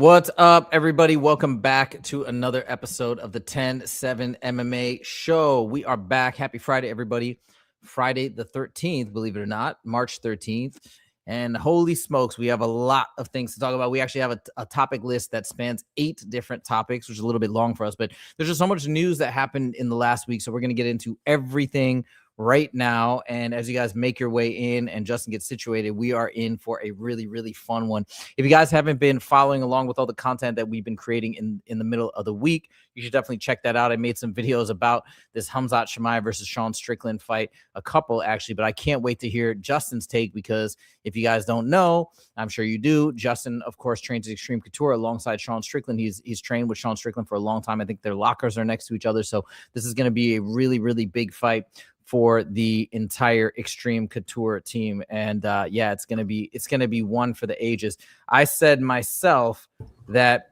What's up, everybody? Welcome back to another episode of the 10-7 MMA show. We are back. Happy Friday, everybody. Friday the 13th, believe it or not, March 13th. And holy smokes, we have a lot of things to talk about. We actually have a topic list that spans 8 different topics, which is a little bit long for us. But there's just so much news that happened in the last week. So we're going to get into everything right now. And as you guys make your way in and Justin gets situated, we are in for a really, really fun one. If you guys haven't been following along with all the content that we've been creating in the middle of the week, you should definitely check that out. I made some videos about this Khamzat Chimaev versus Sean Strickland fight, a couple actually, but I can't wait to hear Justin's take, because if you guys don't know, I'm sure you do, Justin, of course, trains at Extreme Couture alongside Sean Strickland. He's trained with Sean Strickland for a long time. I think their lockers are next to each other. So this is going to be a really, really big fight for the entire Extreme Couture team. And yeah, it's gonna be one for the ages. I said myself that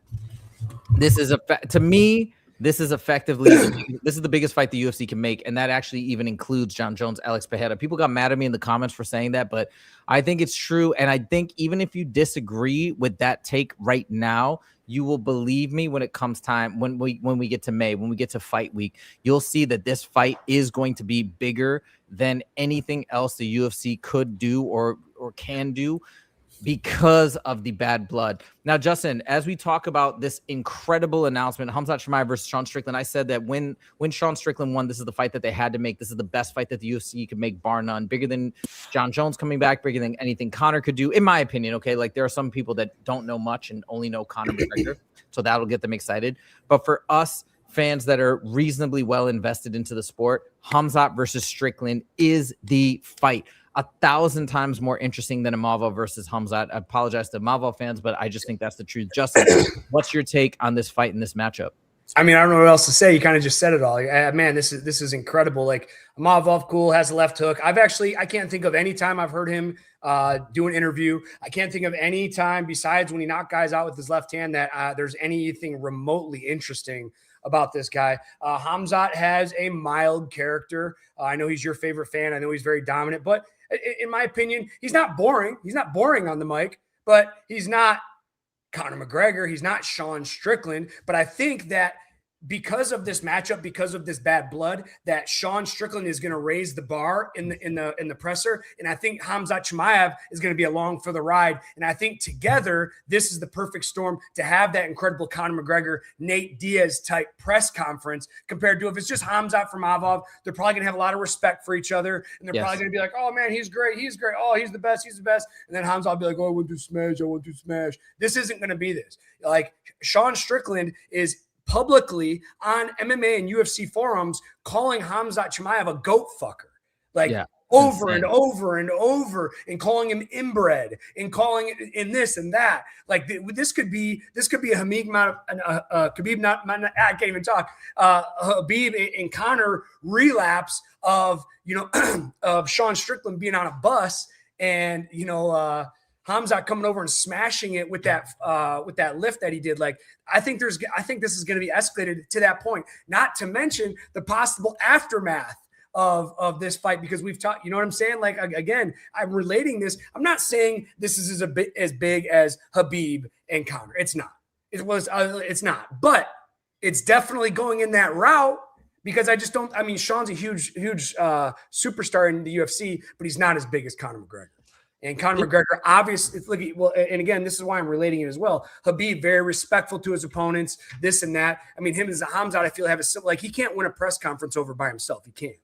this is this is effectively this is the biggest fight the UFC can make, and that actually even includes John Jones, Alex Pereira. People got mad at me in the comments for saying that, but I think it's true. And I think even if you disagree with that take right now, you will believe me when it comes time, when we get to May, when we get to fight week, you'll see that this fight is going to be bigger than anything else the UFC could do or can do, because of the bad blood. Now, Justin, as we talk about this incredible announcement, Khamzat Chimaev versus Sean Strickland, I said that when Sean Strickland won, this is the fight that they had to make. This is the best fight that the UFC could make, bar none. Bigger than John Jones coming back, bigger than anything Conor could do, in my opinion, okay? Like, there are some people that don't know much and only know Conor McGregor, so that'll get them excited. But for us fans that are reasonably well invested into the sport, Khamzat versus Strickland is the fight. 1,000 times more interesting than Imavov versus Khamzat. I apologize to Imavov fans, but I just think that's the truth. Justin, what's your take on this fight and this matchup? I mean, I don't know what else to say. You kind of just said it all. Man, this is incredible. Like, Imavov, cool, has a left hook. I can't think of any time I've heard him do an interview. I can't think of any time besides when he knocked guys out with his left hand that there's anything remotely interesting about this guy. Khamzat has a mild character. I know he's your favorite fan. I know he's very dominant, but in my opinion, he's not boring. He's not boring on the mic, but he's not Conor McGregor. He's not Sean Strickland. But I think that because of this matchup, because of this bad blood, that Sean Strickland is going to raise the bar in the presser, and I think Khamzat Chimaev is going to be along for the ride. And I think together, this is the perfect storm to have that incredible Conor McGregor, Nate Diaz type press conference, compared to if it's just Khamzat from Imavov. They're probably going to have a lot of respect for each other, and they're probably going to be like, "Oh man, he's great, he's great. Oh, he's the best, he's the best." And then Khamzat will be like, "Oh, I want to smash, I want to smash." This isn't going to be this. Like, Sean Strickland is publicly on MMA and UFC forums calling Khamzat Chimaev a goat fucker, like over and over and over, and calling him inbred and calling it in this and that. Like, this could be a Khabib, I can't even talk. Khabib and Conor relapse of of Sean Strickland being on a bus and Khamzat coming over and smashing it with that lift that he did. Like, I think this is going to be escalated to that point. Not to mention the possible aftermath of this fight, because we've talked. You know what I'm saying? Like, again, I'm relating this. I'm not saying this is as big as Khabib and Conor. It's not. It's not. But it's definitely going in that route, because I just don't. I mean, Sean's a huge superstar in the UFC, but he's not as big as Conor McGregor. And Conor McGregor, obviously, and again, this is why I'm relating it as well. Khabib, very respectful to his opponents, this and that. I mean, him as a Khamzat, I feel have he can't win a press conference over by himself. He can't.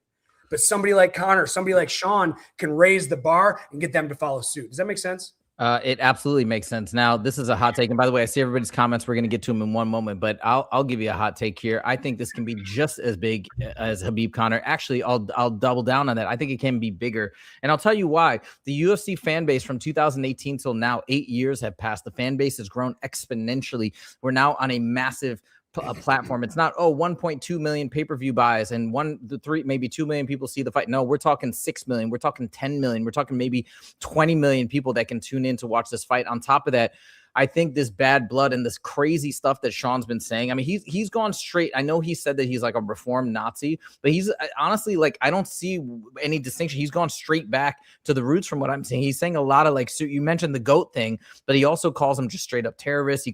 But somebody like Conor, somebody like Sean can raise the bar and get them to follow suit. Does that make sense? It absolutely makes sense. Now, this is a hot take. And by the way, I see everybody's comments. We're going to get to them in one moment, but I'll give you a hot take here. I think this can be just as big as Khabib Conor. Actually, I'll double down on that. I think it can be bigger. And I'll tell you why. The UFC fan base from 2018 till now, 8 years have passed. The fan base has grown exponentially. We're now on a massive platform. It's not 1.2 million pay-per-view buys and 3 maybe 2 million people see the fight. No, we're talking 6 million, we're talking 10 million, we're talking maybe 20 million people that can tune in to watch this fight. On top of that, I think this bad blood and this crazy stuff that Sean's been saying, I mean, he's gone straight. I know he said that he's like a reformed Nazi, but he's honestly, like, I don't see any distinction. He's gone straight back to the roots from what I'm saying. He's saying a lot of, like, so you mentioned the GOAT thing, but he also calls them just straight up terrorists.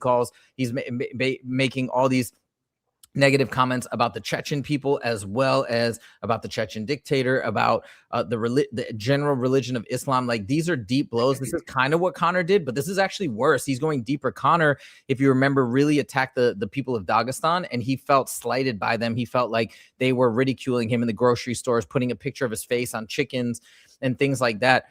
He's making all these negative comments about the Chechen people, as well as about the Chechen dictator, about the general religion of Islam. Like, these are deep blows. This is kind of what Conor did, but this is actually worse. He's going deeper. Conor, if you remember, really attacked the people of Dagestan, and he felt slighted by them. He felt like they were ridiculing him in the grocery stores, putting a picture of his face on chickens and things like that.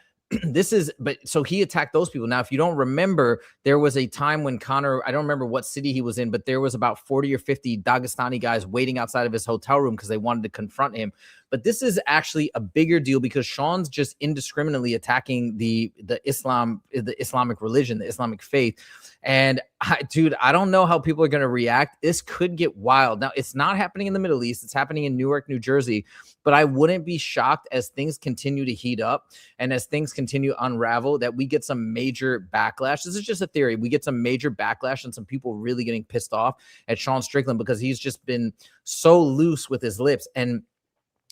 So he attacked those people. Now, if you don't remember, there was a time when Conor, I don't remember what city he was in, but there was about 40 or 50 Dagestani guys waiting outside of his hotel room because they wanted to confront him. But this is actually a bigger deal because Sean's just indiscriminately attacking the Islamic religion, the Islamic faith. And dude, I don't know how people are going to react. This could get wild. Now, it's not happening in the Middle East. It's happening in Newark, New Jersey. But I wouldn't be shocked as things continue to heat up and as things continue to unravel that we get some major backlash. This is just a theory. We get some major backlash and some people really getting pissed off at Sean Strickland because he's just been so loose with his lips. And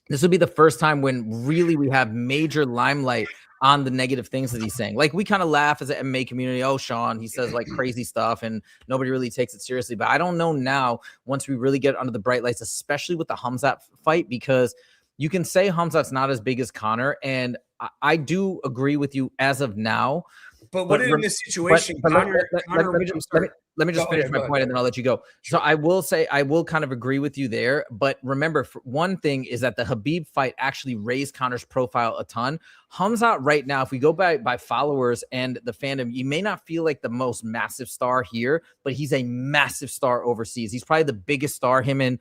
this would be the first time when really we have major limelight on the negative things that he's saying. Like, we kind of laugh as an MMA community. Oh, Sean, he says like crazy stuff and nobody really takes it seriously. But I don't know now, once we really get under the bright lights, especially with the Khamzat fight, because you can say Khamzat's not as big as Conor. And I do agree with you as of now. But what in this situation, let me just finish my point and then I'll let you go. So I will say, I will kind of agree with you there. But remember, for one thing is that the Khabib fight actually raised Conor's profile a ton. Khamzat right now, if we go by followers and the fandom, you may not feel like the most massive star here, but he's a massive star overseas. He's probably the biggest star, him in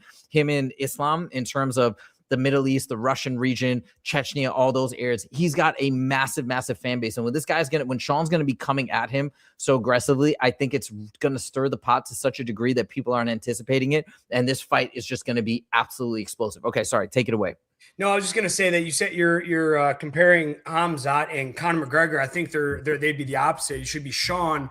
Islam, in terms of the Middle East, the Russian region, Chechnya, all those areas. He's got a massive, massive fan base. And when Sean's going to be coming at him so aggressively, I think it's going to stir the pot to such a degree that people aren't anticipating it. And this fight is just going to be absolutely explosive. Okay, sorry, take it away. No, I was just going to say that you said you're comparing Khamzat and Conor McGregor. I think they'd be the opposite. It should be Conor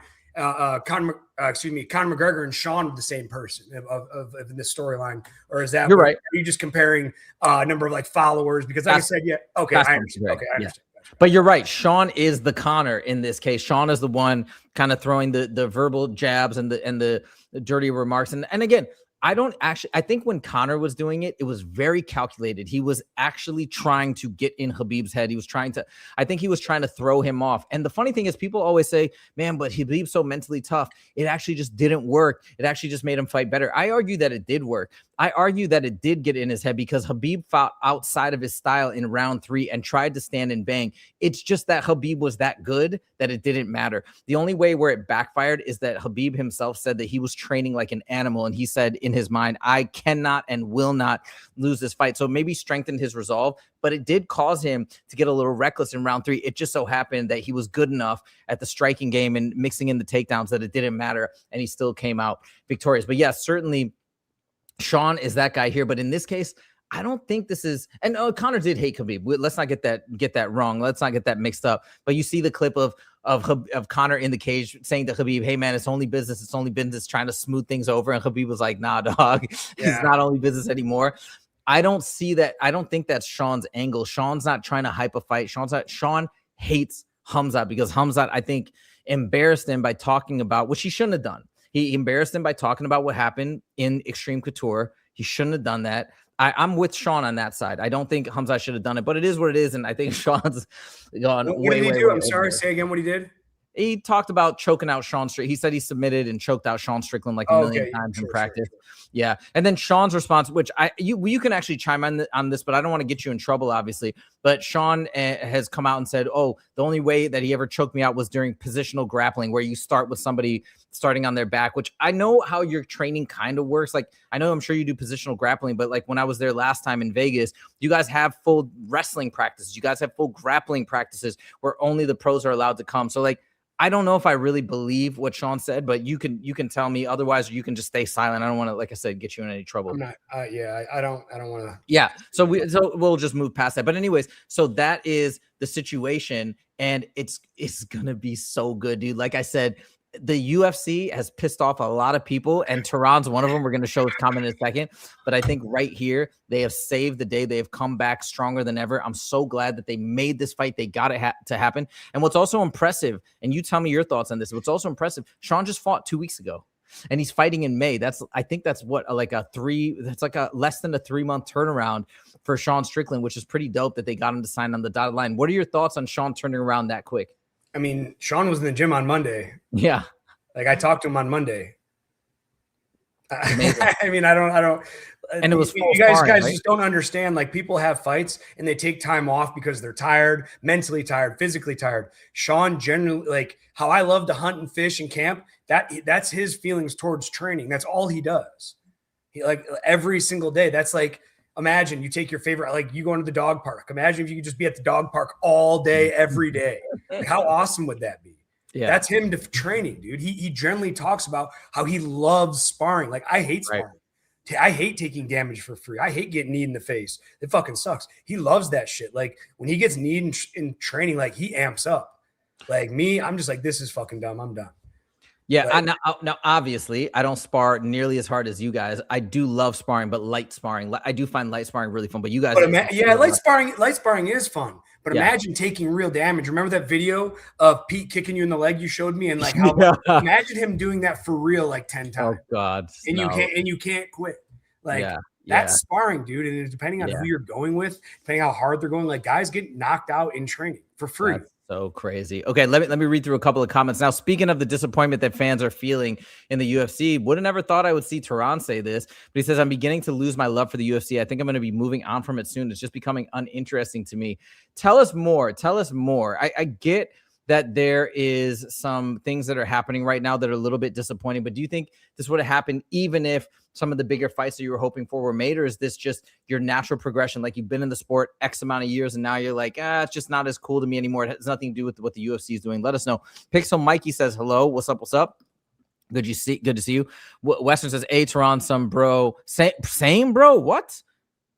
McGregor and Sean are the same person of this storyline, or is that you're right? Are you just comparing number of like followers? Because like I said, yeah, okay, I understand. Okay, I understand. Yeah. But you're right. Sean is the Conor in this case. Sean is the one kind of throwing the verbal jabs and the dirty remarks. And again, I think when Conor was doing it, it was very calculated. He was actually trying to get in Khabib's head. I think he was trying to throw him off. And the funny thing is, people always say, man, but Khabib's so mentally tough. It actually just didn't work. It actually just made him fight better. I argue that it did work. I argue that it did get in his head because Khabib fought outside of his style in round 3 and tried to stand and bang. It's just that Khabib was that good that it didn't matter. The only way where it backfired is that Khabib himself said that he was training like an animal. And he said in his mind, I cannot and will not lose this fight. So maybe strengthened his resolve, but it did cause him to get a little reckless in round 3. It just so happened that he was good enough at the striking game and mixing in the takedowns that it didn't matter. And he still came out victorious. But yes, certainly Sean is that guy here. But in this case, I don't think this is, and Conor did hate Khabib. Let's not get that wrong. Let's not get that mixed up. But you see the clip of Conor in the cage saying to Khabib, hey man, it's only business, trying to smooth things over. And Khabib was like, nah, dog, it's not only business anymore. I don't see that. I don't think that's Sean's angle. Sean's not trying to hype a fight. Sean hates Khamzat because Khamzat, I think, embarrassed him by talking about, which he shouldn't have done. He embarrassed him by talking about what happened in Extreme Couture. He shouldn't have done that. I'm with Sean on that side. I don't think Khamzat should have done it, but it is what it is. And I think Sean's gone what did he do? I'm sorry. Say again what he did. He talked about choking out Sean Strickland. He said he submitted and choked out Sean Strickland like a million times in practice. Sure. Yeah. And then Sean's response, which you can actually chime on this, but I don't want to get you in trouble, obviously. But Sean has come out and said, oh, the only way that he ever choked me out was during positional grappling, where you start with somebody starting on their back, which I know how your training kind of works. Like, I know I'm sure you do positional grappling, but like when I was there last time in Vegas, you guys have full wrestling practices. You guys have full grappling practices where only the pros are allowed to come. So like, I don't know if I really believe what Sean said, but you can tell me otherwise, or you can just stay silent. I don't want to, like I said, get you in any trouble. I'm not, I don't want to. Yeah. So we'll just move past that. But anyways, so that is the situation, and it's going to be so good, dude. Like I said, the UFC has pissed off a lot of people, and Tehran's one of them. We're going to show his comment in a second, but I think right here they have saved the day. They have come back stronger than ever. I'm so glad that they made this fight. They got it to happen. And what's also impressive, and you tell me your thoughts on this, what's also impressive, Sean just fought 2 weeks ago. And he's fighting in May. I think that's what, that's like a less than a 3-month turnaround for Sean Strickland, which is pretty dope that they got him to sign on the dotted line. What are your thoughts on Sean turning around that quick? I mean, Sean was in the gym on Monday. Yeah. Like I talked to him on Monday. I mean, I don't. And it was you guys right? just don't understand. Like people have fights and they take time off because they're tired, mentally tired, physically tired. Sean generally, like how I love to hunt and fish in camp. That's his feelings towards training. That's all he does. He like every single day. That's like, imagine you take your favorite, like you going to the dog park. Imagine if you could just be at the dog park all day, every day. Like how awesome would that be? Yeah. That's him to training, dude. He generally talks about how he loves sparring. Like I hate sparring. Right. I hate taking damage for free. I hate getting kneed in the face. It fucking sucks. He loves that shit. Like when he gets kneed in training, like he amps up. Like me, I'm just like, this is fucking dumb. I'm done. Yeah. Now, obviously, I don't spar nearly as hard as you guys. I do love sparring, but light sparring. I do find light sparring really fun. But you guys, light sparring is fun. But imagine taking real damage. Remember that video of Pete kicking you in the leg you showed me, and like how imagine him doing that for real like 10 times. Oh God! And you can't quit. Like that's sparring, dude. And depending on who you're going with, depending how hard they're going, like guys get knocked out in training for free. That's so crazy. Okay, let me read through a couple of comments. Now, speaking of the disappointment that fans are feeling in the UFC, would have never thought I would see Tehran say this, but he says, I'm beginning to lose my love for the UFC. I think I'm going to be moving on from it soon. It's just becoming uninteresting to me. Tell us more. I get that there is some things that are happening right now that are a little bit disappointing, but do you think this would have happened even if some of the bigger fights that you were hoping for were made, or is this just your natural progression? Like you've been in the sport X amount of years and now you're like, it's just not as cool to me anymore. It has nothing to do with what the UFC is doing. Let us know. Pixel Mikey says, hello. What's up? Good to see you. Western says, Tehran, some bro. Same bro. What?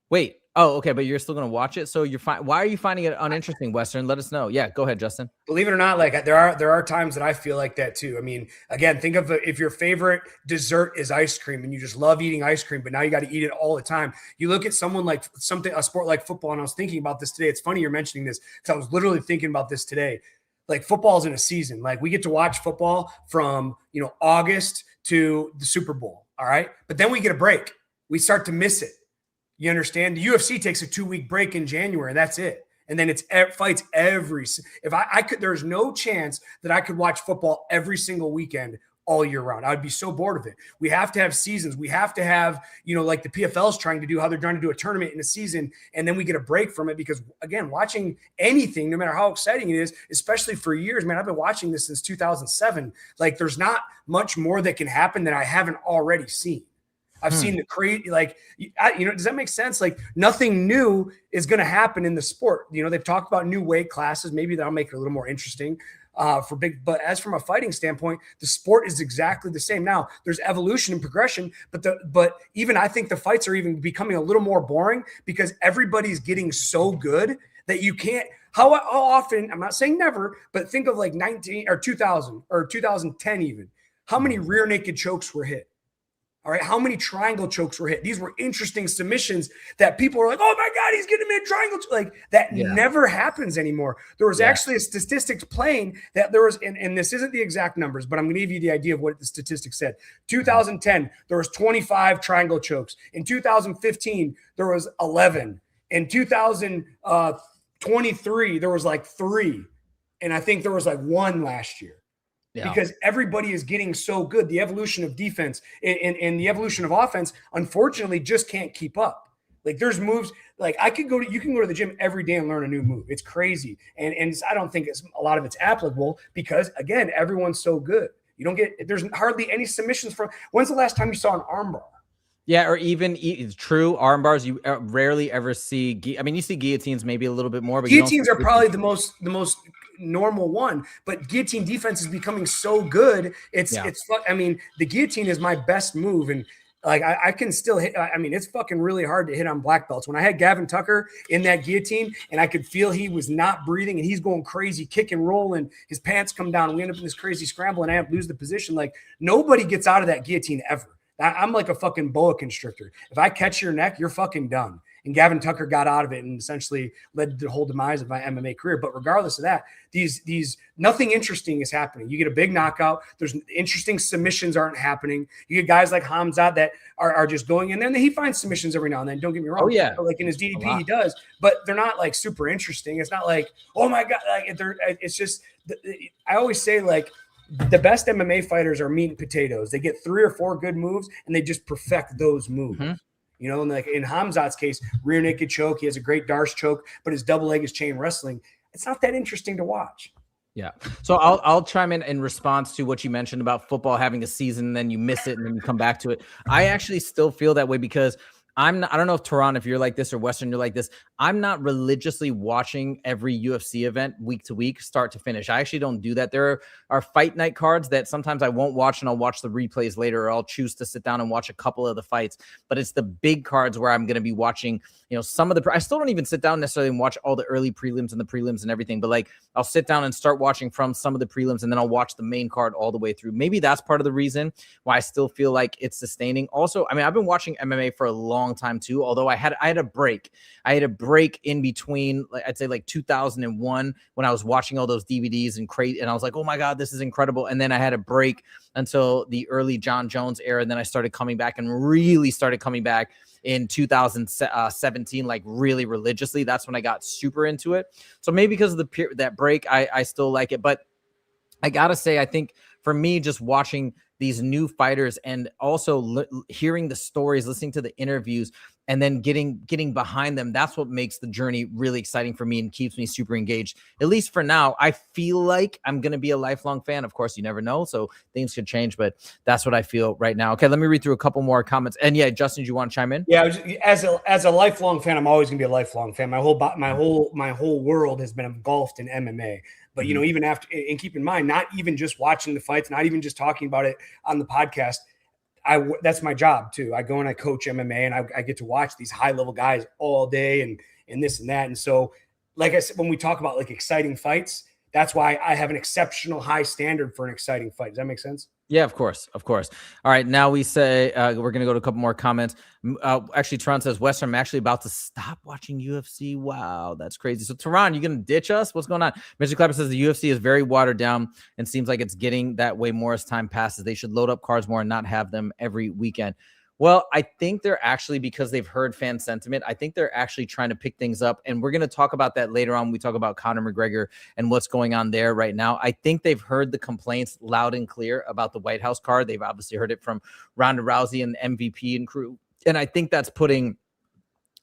Wait. Oh, okay. But you're still going to watch it. So you're fine. Why are you finding it uninteresting, Western? Let us know. Yeah, go ahead, Justin. Believe it or not, like there are times that I feel like that too. I mean, again, think of if your favorite dessert is ice cream and you just love eating ice cream, but now you got to eat it all the time. You look at someone like a sport like football. And I was thinking about this today. It's funny you're mentioning this because I was literally thinking about this today. Like football's in a season. Like we get to watch football from, August to the Super Bowl. All right. But then we get a break. We start to miss it. You understand? The UFC takes a 2-week break in January. That's it. And then it's fights if I could, there's no chance that I could watch football every single weekend all year round. I would be so bored of it. We have to have seasons. We have to have, like the PFL is trying to do, how they're trying to do a tournament in a season. And then we get a break from it because again, watching anything, no matter how exciting it is, especially for years, man, I've been watching this since 2007. Like there's not much more that can happen that I haven't already seen. I've seen the crazy, does that make sense? Like nothing new is going to happen in the sport. They've talked about new weight classes. Maybe that'll make it a little more interesting but as from a fighting standpoint, the sport is exactly the same. Now there's evolution and progression, but even I think the fights are even becoming a little more boring because everybody's getting so good that you can't, how often, I'm not saying never, but think of like 19 or 2000 or 2010 even, how many rear naked chokes were hit? All right, how many triangle chokes were hit? These were interesting submissions that people are like, oh my God, he's getting me a triangle. Like that never happens anymore. There was actually a statistics playing that there was, and this isn't the exact numbers, but I'm going to give you the idea of what the statistics said. 2010, there was 25 triangle chokes. In 2015, there was 11. In 2023, there was like 3. And I think there was like 1 last year. Yeah. Because everybody is getting so good. The evolution of defense and the evolution of offense, unfortunately, just can't keep up. Like there's moves, like you can go to the gym every day and learn a new move. It's crazy. And I don't think a lot of it's applicable because again, everyone's so good. There's hardly any submissions when's the last time you saw an armbar? Yeah, or even it's true arm bars. You rarely ever see. You see guillotines maybe a little bit more, but guillotines are probably the most normal one. But guillotine defense is becoming so good. It's. I mean, the guillotine is my best move, and Like I can still hit. I mean, it's fucking really hard to hit on black belts. When I had Gavin Tucker in that guillotine and I could feel he was not breathing and he's going crazy, kick and roll, and his pants come down. And we end up in this crazy scramble and I have to lose the position. Like nobody gets out of that guillotine ever. I'm like a fucking boa constrictor. If I catch your neck, you're fucking done. And Gavin Tucker got out of it and essentially led to the whole demise of my MMA career. But regardless of that, these nothing interesting is happening. You get a big knockout. There's interesting submissions aren't happening. You get guys like Khamzat that are just going in there. And he finds submissions every now and then. Don't get me wrong. Oh, yeah. Like in his DDP, he does. But they're not like super interesting. It's not like, oh my God. Like it's just, I always say like, the best MMA fighters are meat and potatoes. They get 3 or 4 good moves and they just perfect those moves. Mm-hmm. You know, and like in Khamzat's case, rear naked choke, he has a great Darce choke, but his double leg is chain wrestling. It's not that interesting to watch. Yeah. So I'll chime in response to what you mentioned about football having a season, and then you miss it and then you come back to it. I actually still feel that way because I don't know if Tehran, if you're like this, or Western, you're like this. I'm not religiously watching every UFC event week to week, start to finish. I actually don't do that. There are fight night cards that sometimes I won't watch and I'll watch the replays later, or I'll choose to sit down and watch a couple of the fights. But it's the big cards where I'm going to be watching, some of the, I still don't even sit down necessarily and watch all the early prelims and the prelims and everything. But like, I'll sit down and start watching from some of the prelims and then I'll watch the main card all the way through. Maybe that's part of the reason why I still feel like it's sustaining. Also, I mean, I've been watching MMA for a long time too, although I had a break. I had a break in between, I'd say like 2001 when I was watching all those DVDs and I was like, oh my God, this is incredible. And then I had a break until the early John Jones era. And then I started coming back and really started coming back in 2017, like really religiously. That's when I got super into it. So maybe because of that break, I still like it. But I gotta say, I think for me, just watching these new fighters and also hearing the stories, listening to the interviews, and then getting behind them, that's what makes the journey really exciting for me and keeps me super engaged. At least for now, I feel like I'm going to be a lifelong fan. Of course, you never know, so things could change, but that's what I feel right now. Okay, let me read through a couple more comments. And yeah, Justin, do you want to chime in? Yeah, as a lifelong fan, I'm always going to be a lifelong fan. My whole world has been engulfed in MMA. But, even after, and keep in mind, not even just watching the fights, not even just talking about it on the podcast, that's my job too. I go and I coach MMA and I get to watch these high level guys all day and this and that. And so, like I said, when we talk about like exciting fights, that's why I have an exceptional high standard for an exciting fight. Does that make sense? Yeah, of course. Of course. All right. Now we say we're going to go to a couple more comments. Actually, Tehran says, Western, I'm actually about to stop watching UFC. Wow, that's crazy. So, Tehran, you going to ditch us? What's going on? Mr. Clapper says the UFC is very watered down and seems like it's getting that way more as time passes. They should load up cards more and not have them every weekend. Well, I think they're actually, because they've heard fan sentiment, I think they're actually trying to pick things up. And we're going to talk about that later on when we talk about Conor McGregor and what's going on there right now. I think they've heard the complaints loud and clear about the White House card. They've obviously heard it from Ronda Rousey and the MVP and crew. And I think that's putting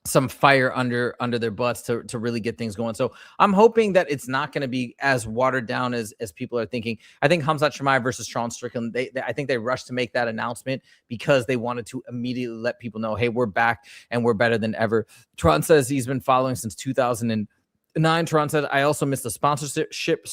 some fire under their butts to really get things going. So I'm hoping that it's not going to be as watered down as people are thinking. I think Khamzat Chimaev versus Strickland, I think they rushed to make that announcement because they wanted to immediately let people know, hey, we're back and we're better than ever. Tron says he's been following since 2009. Tron said, I also miss the sponsorship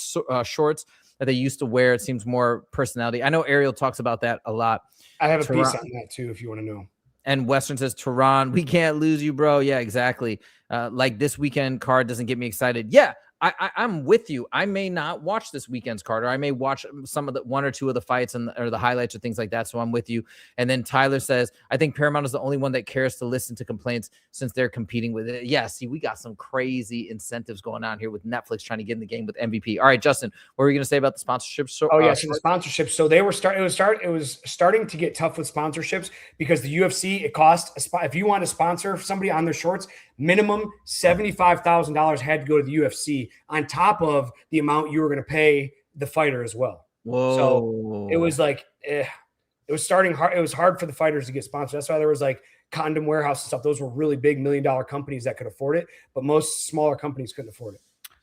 shorts that they used to wear. It seems more personality. I know Ariel talks about that a lot. I have a piece on that too, if you want to know. And Western says, Tehran, we can't lose you, bro. Yeah, exactly. Like this weekend card doesn't get me excited. Yeah, I'm with you. I may not watch this weekend's card, or I may watch some of the one or two of the fights or the highlights or things like that. So I'm with you. And then Tyler says, I think Paramount is the only one that cares to listen to complaints since they're competing with it. Yeah, see, we got some crazy incentives going on here with Netflix trying to get in the game with MVP. All right, Justin, what were you going to say about the sponsorships? So the sponsorships. So they were it was starting to get tough with sponsorships because the UFC, it cost if you want to sponsor somebody on their shorts, minimum $75,000 had to go to the UFC on top of the amount you were going to pay the fighter as well. Whoa. So it was like, it was starting hard. It was hard for the fighters to get sponsored. That's why there was like Condom Warehouse and stuff. Those were really big $1 million companies that could afford it, but most smaller companies couldn't afford it.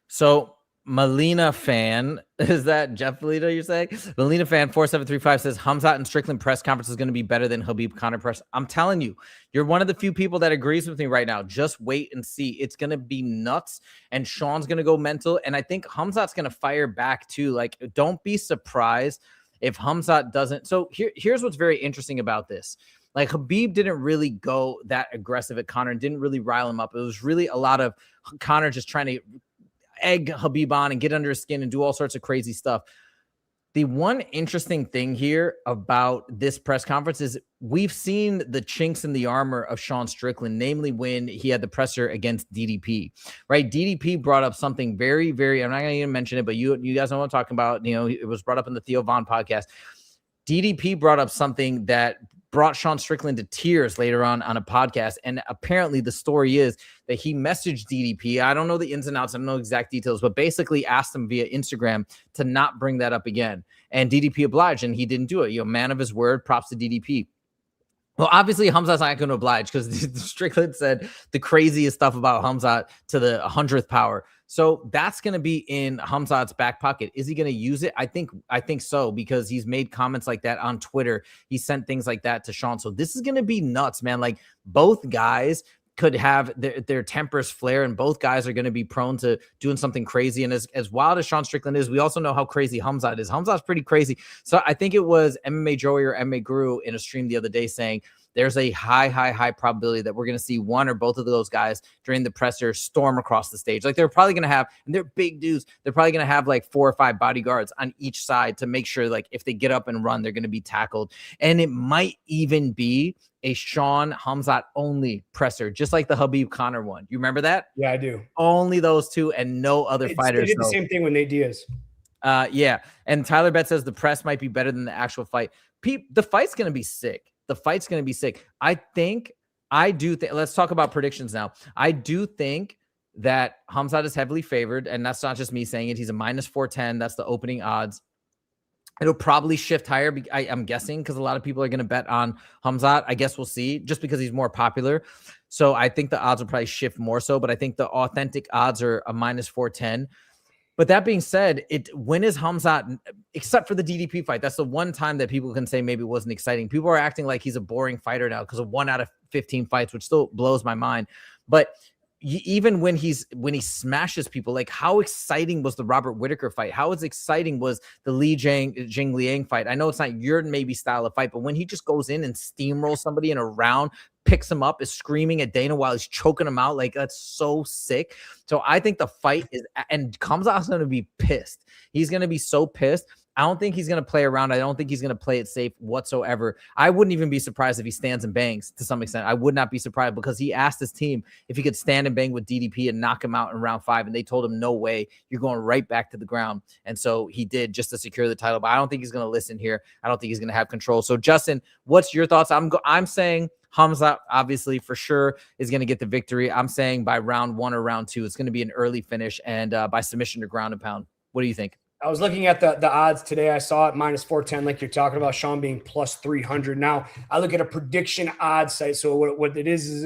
So Melina fan, is that Jeff Melina you're saying? Melina fan 4735 says Khamzat and Strickland press conference is going to be better than Khabib Conor press. I'm telling you, you're one of the few people that agrees with me right now. Just wait and see. It's going to be nuts, and Sean's going to go mental, and I think Khamzat's going to fire back too. Like, don't be surprised if Khamzat doesn't. So here's what's very interesting about this. Like Khabib didn't really go that aggressive at Conor and didn't really rile him up. It was really a lot of Conor just trying to egg Khabib on and get under his skin and do all sorts of crazy stuff. The one interesting thing here about this press conference is we've seen the chinks in the armor of Sean Strickland, namely when he had the presser against DDP, right? DDP brought up something very, very, I'm not going to even mention it, but you guys know what I'm talking about. You know, it was brought up in the Theo Von podcast. DDP brought up something that brought Sean Strickland to tears later on a podcast. And apparently the story is that he messaged DDP. I don't know the ins and outs. I don't know exact details, but basically asked him via Instagram to not bring that up again. And DDP obliged, and he didn't do it. You know, man of his word, props to DDP. Well, obviously, Khamzat's not going to oblige because Strickland said the craziest stuff about Khamzat to the 100th power. So that's going to be in Khamzat's back pocket. Is he going to use it? I think so, because he's made comments like that on Twitter. He sent things like that to Sean. So this is going to be nuts, man. Like both guys could have their tempers flare, and both guys are going to be prone to doing something crazy. And as wild as Sean Strickland is, we also know how crazy Khamzat is. Khamzat's pretty crazy. So I think it was MMA Joey or MMA Guru in a stream the other day saying there's a high probability that we're going to see one or both of those guys during the presser storm across the stage. Like they're probably going to have, and they're big dudes, they're probably going to have like 4 or 5 bodyguards on each side to make sure like if they get up and run, they're going to be tackled. And it might even be a Sean Khamzat only presser, just like the Khabib Conor one. You remember that? Yeah, I do. Only those two and no other fighters. They did the same thing with Nate Diaz. Yeah. And Tyler Bet says the press might be better than the actual fight. The fight's going to be sick. The fight's going to be sick. I do think, let's talk about predictions now. I do think that Khamzat is heavily favored, and that's not just me saying it. He's a -410. That's the opening odds. It'll probably shift higher, I'm guessing, because a lot of people are going to bet on Khamzat. I guess we'll see, just because he's more popular. So I think the odds will probably shift more so, but I think the authentic odds are a -410. But that being said, when is Khamzat, except for the DDP fight, that's the one time that people can say maybe it wasn't exciting. People are acting like he's a boring fighter now because of 1 out of 15 fights, which still blows my mind. But even when he smashes people, like how exciting was the Robert Whittaker fight? How exciting was the Jing Liang fight? I know it's not your maybe style of fight, but when he just goes in and steamrolls somebody in a round, picks him up, is screaming at Dana while he's choking him out, like that's so sick. So I think the fight is, and Khamzat's going to be pissed. He's going to be so pissed. I don't think he's going to play around. I don't think he's going to play it safe whatsoever. I wouldn't even be surprised if he stands and bangs to some extent. I would not be surprised, because he asked his team if he could stand and bang with DDP and knock him out in round 5. And they told him, no way, you're going right back to the ground. And so he did, just to secure the title. But I don't think he's going to listen here. I don't think he's going to have control. So Justin, what's your thoughts? I'm saying Khamzat obviously for sure is going to get the victory. I'm saying by round 1 or round 2, it's going to be an early finish and by submission to ground and pound. What do you think? I was looking at the odds today. I saw it -410, like you're talking about, Sean being +300. Now I look at a prediction odds site. So what it is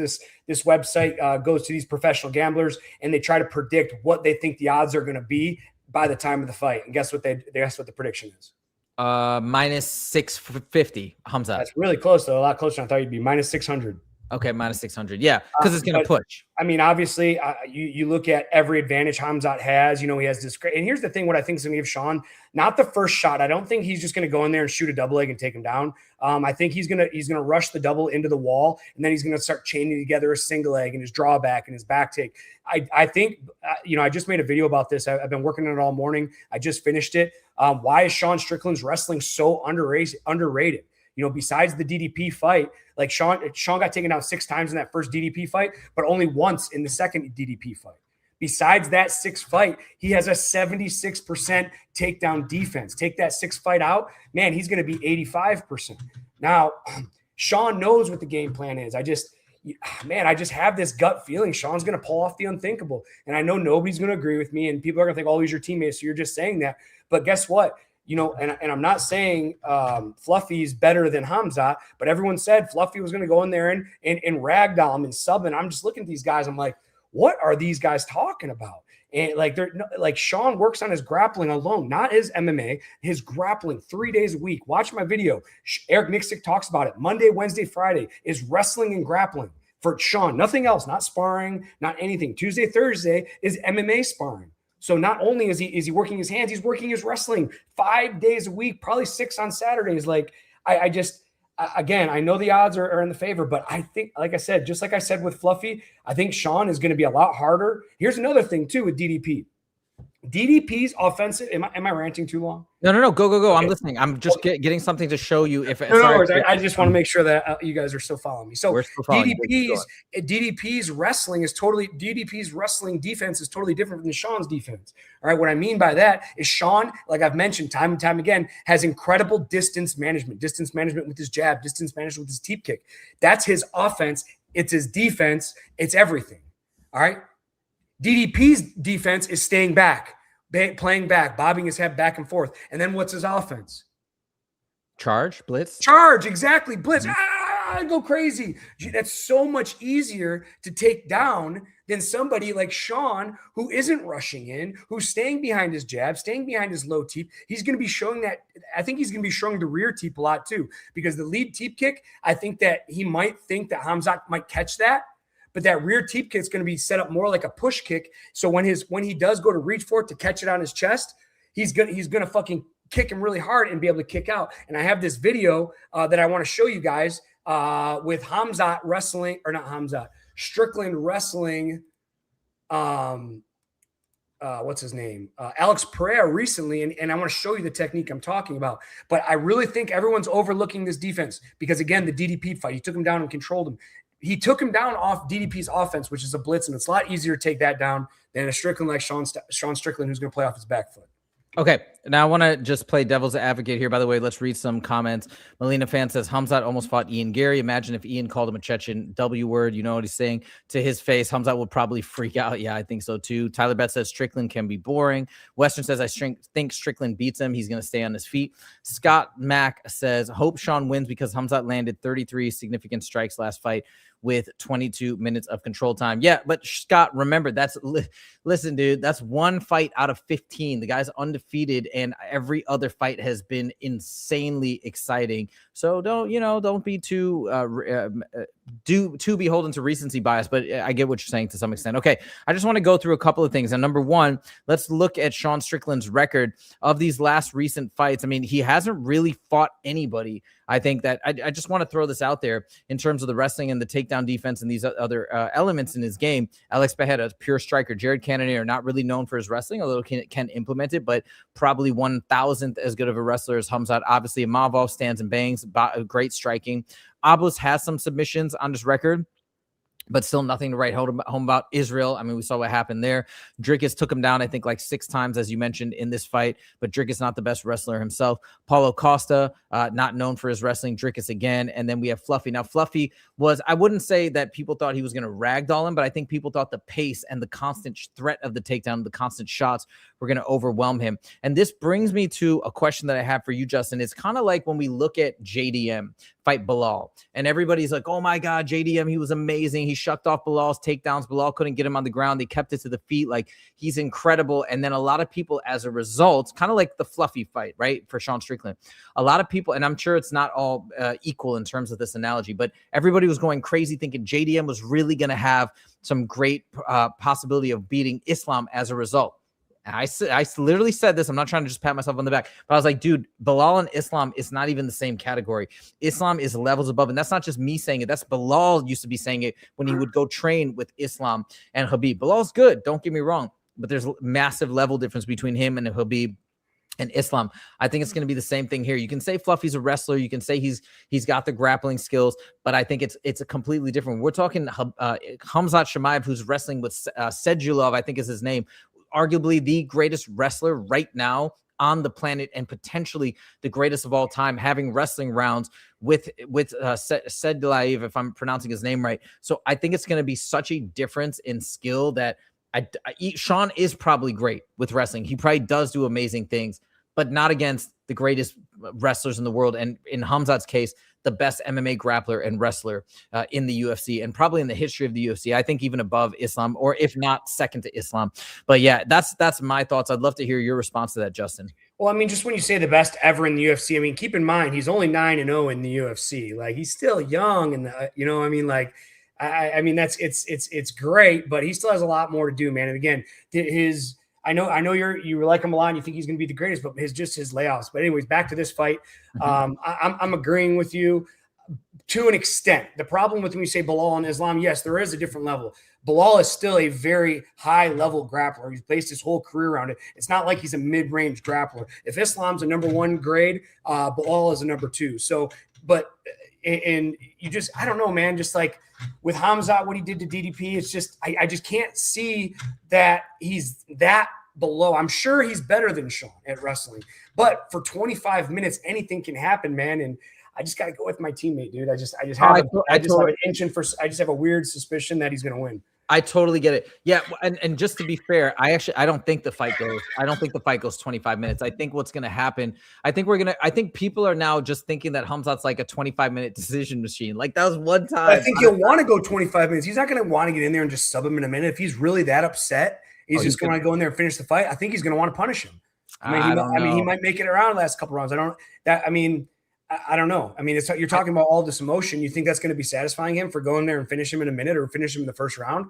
this website goes to these professional gamblers and they try to predict what they think the odds are going to be by the time of the fight. And guess what they guess what the prediction is? -650 Khamzat. That's really close though. A lot closer than I thought you'd be. -600. Okay, -600. Yeah, because it's going to push. I mean, obviously, you look at every advantage Khamzat has. You know, he has this great. And here's the thing: what I think is going to give Sean, not the first shot. I don't think he's just going to go in there and shoot a double leg and take him down. I think he's going to rush the double into the wall, and then he's going to start chaining together a single leg and his drawback and his back take. I think I just made a video about this. I've been working on it all morning. I just finished it. Why is Sean Strickland's wrestling so underrated? You know, besides the DDP fight, like Sean got taken down 6 times in that first DDP fight, but only once in the second DDP fight. Besides that 6th fight, he has a 76% takedown defense. Take that 6th fight out, man, he's going to be 85%. Now, Sean knows what the game plan is. I just have this gut feeling Sean's going to pull off the unthinkable. And I know nobody's going to agree with me, and people are going to think, oh, he's your teammate, so you're just saying that. But guess what? You know, and I'm not saying Fluffy's better than Khamzat, but everyone said Fluffy was going to go in there and ragdoll him and sub. And I'm just looking at these guys. I'm like, what are these guys talking about? And like Sean works on his grappling alone, not his MMA, his grappling 3 days a week. Watch my video. Eric Nixick talks about it. Monday, Wednesday, Friday is wrestling and grappling for Sean. Nothing else, not sparring, not anything. Tuesday, Thursday is MMA sparring. So not only is he working his hands, he's working his wrestling 5 days a week, probably 6 on Saturdays. Like I again, I know the odds are in the favor, but I think, like I said, just like I said with Fluffy, I think Sean is going to be a lot harder. Here's another thing too with DDP. DDP's offensive. Am I ranting too long? No. Go. Okay. I'm listening. I'm just getting something to show you. If I just want to make sure that you guys are still following me. So DDP's wrestling defense is totally different than Sean's defense. All right. What I mean by that is Sean, like I've mentioned time and time again, has incredible distance management with his jab, distance management with his teep kick. That's his offense. It's his defense. It's everything. All right. DDP's defense is staying back, playing back, bobbing his head back and forth. And then what's his offense? Charge, blitz. Charge, exactly. Blitz. Go crazy. That's so much easier to take down than somebody like Sean, who isn't rushing in, who's staying behind his jab, staying behind his low teep. He's going to be showing that. I think he's going to be showing the rear teep a lot too, because the lead teep kick, I think that he might think that Khamzat might catch that. But that rear teep kick is going to be set up more like a push kick. So when he does go to reach for it to catch it on his chest, he's gonna fucking kick him really hard and be able to kick out. And I have this video that I want to show you guys with Khamzat wrestling, or not Khamzat, Strickland wrestling. What's his name? Alex Pereira recently, and I want to show you the technique I'm talking about. But I really think everyone's overlooking this defense because, again, the DDP fight, he took him down and controlled him. He took him down off DDP's offense, which is a blitz, and it's a lot easier to take that down than a Strickland like Sean Strickland, who's going to play off his back foot. Okay, now I want to just play devil's advocate here. By the way, let's read some comments. Melina fan says, Khamzat almost fought Ian Gary. Imagine if Ian called him a Chechen W word. You know what he's saying to his face. Khamzat would probably freak out. Yeah, I think so too. Tyler Betts says, Strickland can be boring. Western says, I think Strickland beats him. He's going to stay on his feet. Scott Mack says, hope Sean wins because Khamzat landed 33 significant strikes last fight with 22 minutes of control time. Yeah, but Scott, remember, listen, dude, that's one fight out of 15. The guy's undefeated, and every other fight has been insanely exciting. So don't be too beholden to recency bias, but I get what you're saying to some extent. Okay, I just want to go through a couple of things. And number one, let's look at Sean Strickland's record of these last recent fights. I mean, he hasn't really fought anybody. I think that I just want to throw this out there in terms of the wrestling and the takedown defense and these other elements in his game. Alex Pereira, pure striker. Jared Cannonier, not really known for his wrestling, although can implement it, but probably 1,000th as good of a wrestler as Khamzat. Obviously, Mavov stands and bangs, great striking. Abus has some submissions on his record, but still nothing to write home about. Israel, I mean, we saw what happened there. Dricus took him down, I think, like 6 times, as you mentioned, in this fight, but Dricus not the best wrestler himself. Paulo Costa, not known for his wrestling. Dricus again, and then we have Fluffy. Now, Fluffy was, I wouldn't say that people thought he was going to ragdoll him, but I think people thought the pace and the constant threat of the takedown, the constant shots were going to overwhelm him. And this brings me to a question that I have for you, Justin. It's kind of like when we look at JDM fight Bilal, and everybody's like, oh my God, JDM, he was amazing. He shucked off Bilal's takedowns. Bilal couldn't get him on the ground. They kept it to the feet. Like, he's incredible. And then a lot of people, as a result, kind of like the Fluffy fight, right, for Sean Strickland, a lot of people, and I'm sure it's not all equal in terms of this analogy, but everybody was going crazy thinking JDM was really going to have some great possibility of beating Islam as a result. And I literally said this. I'm not trying to just pat myself on the back, but I was like, dude, Bilal and Islam is not even the same category. Islam is levels above. And that's not just me saying it. That's Bilal used to be saying it when he would go train with Islam and Khabib. Bilal's good. Don't get me wrong. But there's massive level difference between him and Khabib and Islam. I think it's going to be the same thing here. You can say Fluffy's a wrestler. You can say he's got the grappling skills, but I think it's a completely different. We're talking Khamzat Chimaev, who's wrestling with Sedulov, I think is his name, arguably the greatest wrestler right now on the planet and potentially the greatest of all time, having wrestling rounds with Sedulaev, if I'm pronouncing his name right. So I think it's going to be such a difference in skill that Sean is probably great with wrestling. He probably does do amazing things, but not against the greatest wrestlers in the world. And in Khamzat's case, the best MMA grappler and wrestler in the UFC and probably in the history of the UFC. I think even above Islam, or if not second to Islam. But yeah, that's my thoughts. I'd love to hear your response to that, Justin. Well, I mean, just when you say the best ever in the UFC, I mean, keep in mind, he's only 9-0 in the UFC. Like, he's still young, and you know, I mean, like, I mean, it's great, but he still has a lot more to do, man. And again, I know you like him a lot and you think he's going to be the greatest, but his layoffs. But anyways, back to this fight. I'm agreeing with you. to an extent. The problem with when you say Bilal and Islam, yes, there is a different level. Bilal is still a very high-level grappler. He's based his whole career around it. It's not like he's a mid-range grappler. If Islam's a number 1 grade, Bilal is a number 2. So, but and you just, I don't know, man, just like with Khamzat, what he did to DDP, it's just, I just can't see that he's that below. I'm sure he's better than Sean at wrestling, but for 25 minutes, anything can happen, man. And I just got to go with my teammate, dude. I just have an inching for, I just have a weird suspicion that he's going to win. I totally get it. Yeah, and just to be fair, I don't think the fight goes 25 minutes. I think what's going to happen, I think people are now just thinking that Khamzat's like a 25-minute decision machine. Like that was one time. I think he'll want to go 25 minutes. He's not going to want to get in there and just sub him in a minute. If he's really that upset, he's just going to go in there and finish the fight. I think he's going to want to punish him. I mean, he might make it around the last couple rounds. I don't know. I mean, you're talking about all this emotion. You think that's going to be satisfying him for going there and finish him in a minute or finish him in the first round?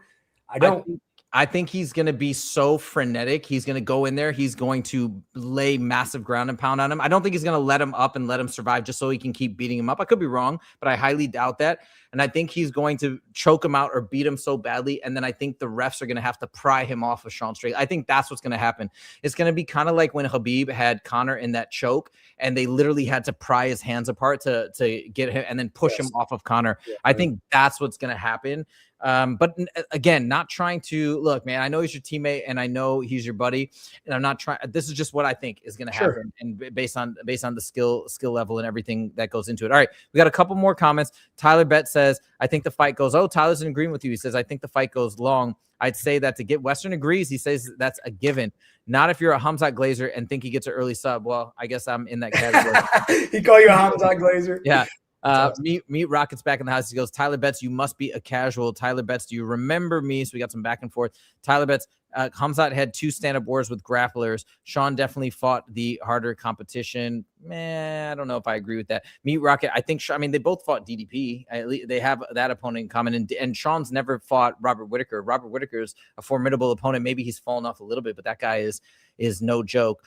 I think he's going to be so frenetic. He's going to go in there. He's going to lay massive ground and pound on him. I don't think he's going to let him up and let him survive just so he can keep beating him up. I could be wrong, but I highly doubt that. And I think he's going to choke him out or beat him so badly. And then I think the refs are going to have to pry him off of Sean Strickland. I think that's what's going to happen. It's going to be kind of like when Khabib had Conor in that choke and they literally had to pry his hands apart to get him and then push him off of Conor. Yeah. I think that's what's going to happen. But again, not trying to look, man, I know he's your teammate and I know he's your buddy and I'm not trying. This is just what I think is going to happen. And based on the skill level and everything that goes into it. All right. We got a couple more comments. Tyler Bett says, I think the fight goes, Tyler's in agreement with you. He says, I think the fight goes long. I'd say that to get Western agrees. He says that's a given. Not if you're a Khamzat Glazer and think he gets an early sub. Well, I guess I'm in that category. He call you a Khamzat Glazer? Yeah. Meet Rockets back in the house. He goes, Tyler Betts, you must be a casual. Tyler Betts, do you remember me? So we got some back and forth. Tyler Betts, Khamzat had 2 stand-up wars with grapplers. Sean definitely fought the harder competition. I don't know if I agree with that. Meet Rocket, I think, they both fought DDP. They have that opponent in common. And Sean's never fought Robert Whittaker. Robert Whittaker is a formidable opponent. Maybe he's fallen off a little bit, but that guy is no joke.